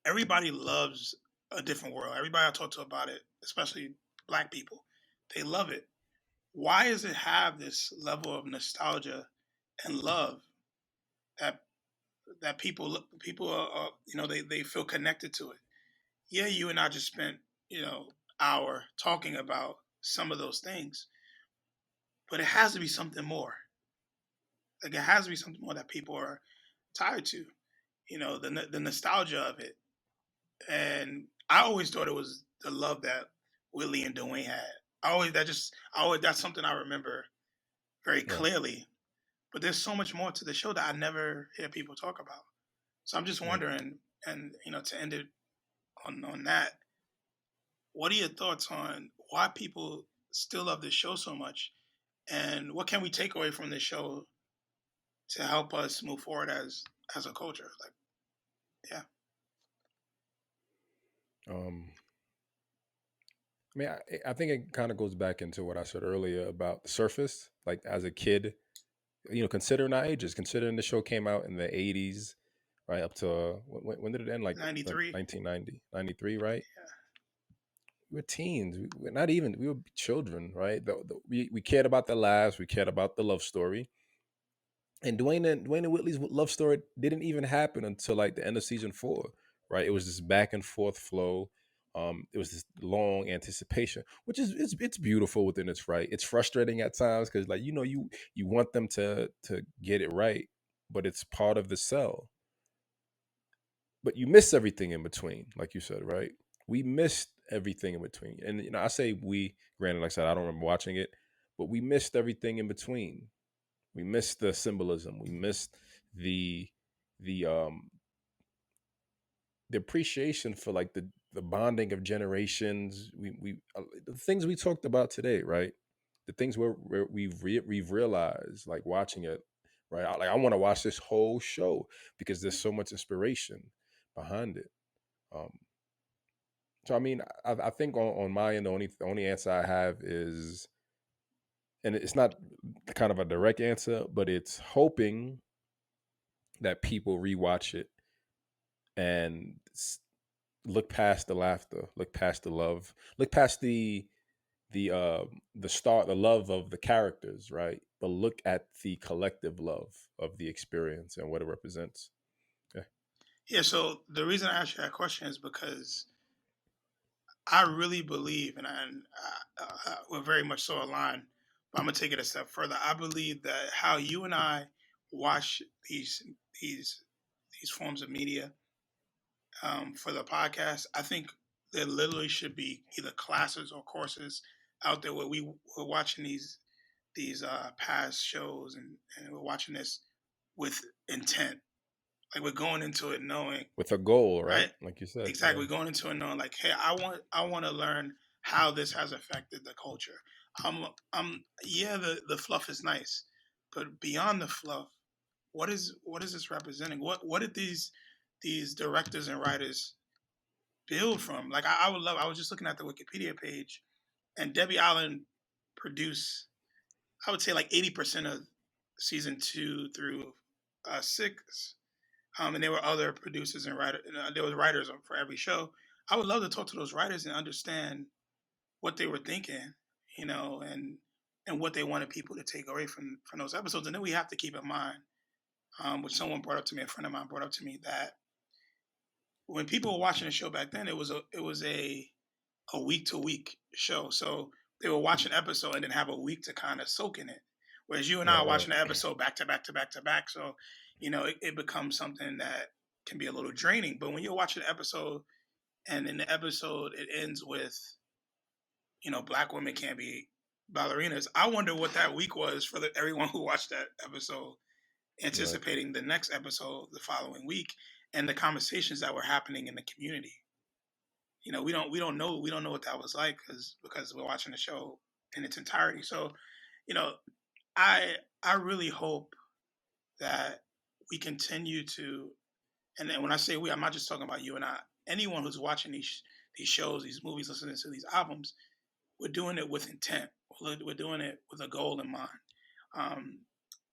everybody loves a different world. Everybody I talk to about it, especially black people, they love it. Why does it have this level of nostalgia and love that people are, they feel connected to it? Yeah, you and I just spent, hour talking about some of those things, but it has to be something more. Like it has to be something more that people are tied to. You know, the nostalgia of it. And I always thought it was the love that Willie and Dwayne had. I always that's something I remember very Right. clearly. But there's so much more to the show that I never hear people talk about. So I'm just Right. wondering, and to end it on that, what are your thoughts on why people still love this show so much, and what can we take away from this show to help us move forward as a culture? Like, yeah, Um, I mean, I think it kind of goes back into what I said earlier about the surface. Like as a kid, considering our ages, considering the show came out in the 80s, right? Up to when did it end? Like '93. 1990, 93, right? Yeah, We were teens. We're not even, we were children, right? We cared about the laughs, we cared about the love story. And Dwayne and Whitley's love story didn't even happen until like the end of season 4, right? It was this back and forth flow. It was this long anticipation, which is it's beautiful within its right. It's frustrating at times because like you want them to get it right, but it's part of the sell. But you miss everything in between, like you said, right? We missed everything in between, and I say we. Granted, like I said, I don't remember watching it, but we missed everything in between. We missed the symbolism. We missed the the um the appreciation for like the bonding of generations. The things we talked about today, right? The things where we've realized like watching it, right? I want to watch this whole show because there's so much inspiration behind it. Um, so I mean, I think on my end, the only answer I have is, and it's not kind of a direct answer, but it's hoping that people rewatch it and look past the laughter, look past the love, look past the uh the love of the characters, right? But look at the collective love of the experience and what it represents. Yeah. yeah. So the reason I asked you that question is because I really believe, and we're very much so aligned. But I'm gonna take it a step further. I believe that how you and I watch these these forms of media for the podcast, I think there literally should be either classes or courses out there where we're watching these past shows, and we're watching this with intent. Like we're going into it knowing, With a goal, right? right? Like you said. Yeah. Exactly, going into it knowing like, hey, I want to learn how this has affected the culture. Yeah, the fluff is nice, but beyond the fluff, what is this representing? What did these directors and writers build from? Like I would love. I was just looking at the Wikipedia page, and Debbie Allen produced, I would say, like 80% of season 2 through 6. And there were other producers and writers. There was writers for every show. I would love to talk to those writers and understand what they were thinking, and what they wanted people to take away from those episodes. And then we have to keep in mind, which someone brought up to me, a friend of mine brought up to me, that when people were watching the show back then, it was a week to week show. So they were watching an episode and then have a week to kind of soak in it. Whereas you and I Right. are Right. watching the episode back to back to back to back. So, it becomes something that can be a little draining. But when you're watching the episode and in the episode it ends with, black women can't be ballerinas, I wonder what that week was for everyone who watched that episode, Right. anticipating the next episode the following week and the conversations that were happening in the community. We don't know what that was like because we're watching the show in its entirety. So, you know, I I really hope that we continue to, and then when I say we, I'm not just talking about you and I. Anyone who's watching these shows, these movies, listening to these albums, we're doing it with intent. We're doing it with a goal in mind. Um,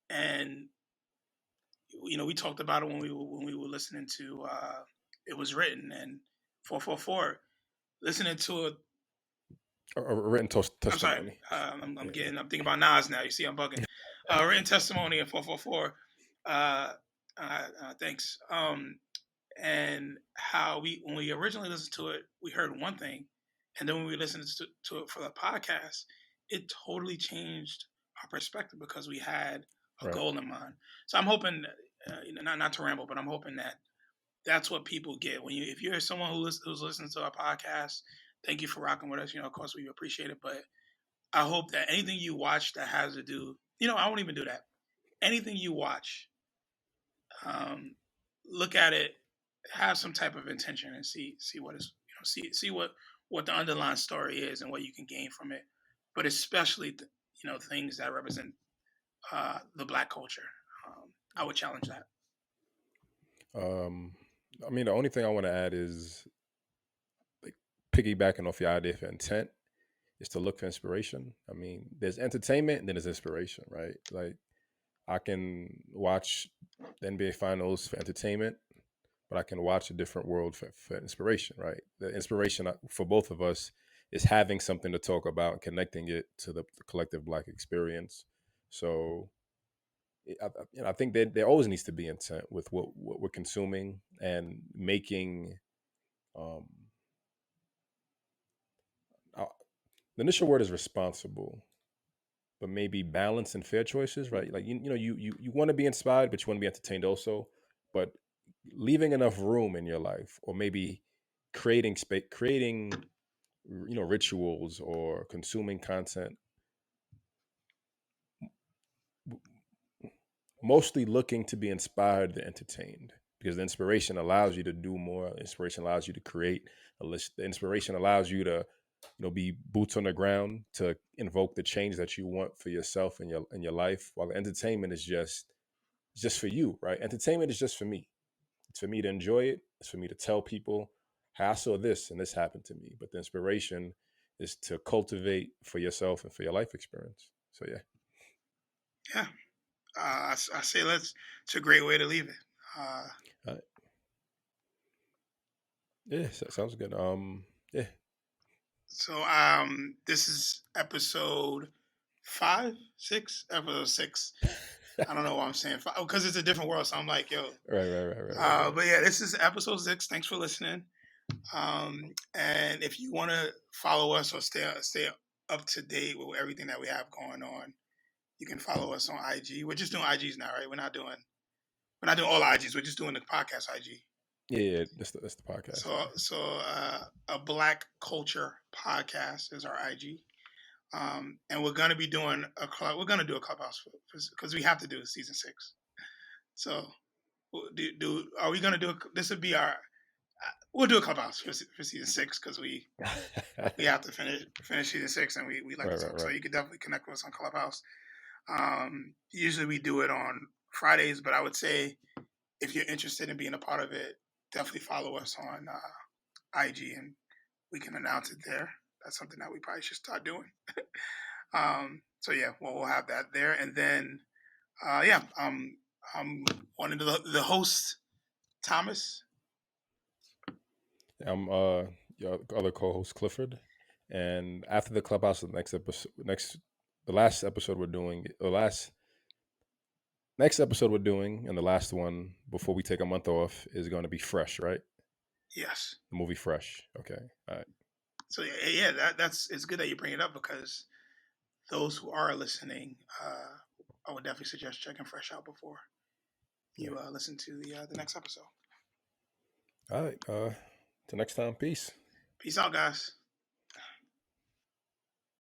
and we talked about it when we were listening to It Was Written and 444. Listening to it. A written I'm sorry. testimony. I'm Yeah. I'm thinking about Nas now. You see, I'm bugging. Written testimony in 444. Uh, thanks. And how when we originally listened to it, we heard one thing, and then when we listened to it for the podcast, it totally changed our perspective because we had Right. goal in mind. So I'm hoping, not to ramble, but I'm hoping that that's what people get when if you're someone who's listening to our podcast. Thank you for rocking with us. Of course, we appreciate it, but I hope that anything you watch that has to do, I won't even do that. Anything you watch, look at it, have some type of intention, and see what is, see what the underlying story is and what you can gain from it. But especially, things that represent the Black culture. I would challenge that. I mean, the only thing I want to add is like piggybacking off your idea for intent is to look for inspiration. I mean, there's entertainment and then there's inspiration, right? Like I can watch the NBA finals for entertainment, but I can watch a different world for inspiration, right? The inspiration for both of us is having something to talk about and connecting it to the collective Black experience. So I think that there always needs to be intent with what we're consuming and making. Um, uh, the initial word is responsible, but maybe balanced and fair choices, right? Like you want to be inspired, but you want to be entertained also. But leaving enough room in your life, or maybe creating space, creating rituals or consuming content, mostly looking to be inspired and entertained, because the inspiration allows you to do more. Inspiration allows you to create a list. The inspiration allows you to be boots on the ground to invoke the change that you want for yourself and your life, while the entertainment is just for you, right? Entertainment is just for me. It's for me to enjoy it. It's for me to tell people, hey, I saw this and this happened to me. But the inspiration is to cultivate for yourself and for your life experience. So yeah. Yeah, I say it's a great way to leave it. Uh, yeah, sounds good. Yeah. So this is episode 6. I don't know why I'm saying 5 because it's a different world. So I'm like, yo. Right. But yeah, this is episode 6. Thanks for listening. And if you want to follow us or stay up to date with everything that we have going on, you can follow us on IG. We're just doing IGs now, right? We're not doing all IGs. We're just doing the podcast IG. Yeah. That's the podcast. So a Black Culture Podcast is our IG. And we're gonna be doing we're gonna do a clubhouse because we have to do season 6. So are we gonna do this? Would be our we'll do a clubhouse for season 6 because we have to finish season 6 and we like to talk. Right. So you could definitely connect with us on Clubhouse. Usually we do it on Fridays, but I would say if you're interested in being a part of it, definitely follow us on IG and we can announce it there. That's something that we probably should start doing. So yeah, we'll have that there, and then I'm one of the host, Thomas. I'm your other co-host Clifford, and after the clubhouse, the last episode we're doing, next episode we're doing, and the last one before we take a month off is going to be Fresh, right? Yes. The movie Fresh. Okay. All right. So yeah, it's good that you bring it up because those who are listening, I would definitely suggest checking Fresh out before you listen to the next episode. All right. Till next time. Peace. Peace out, guys.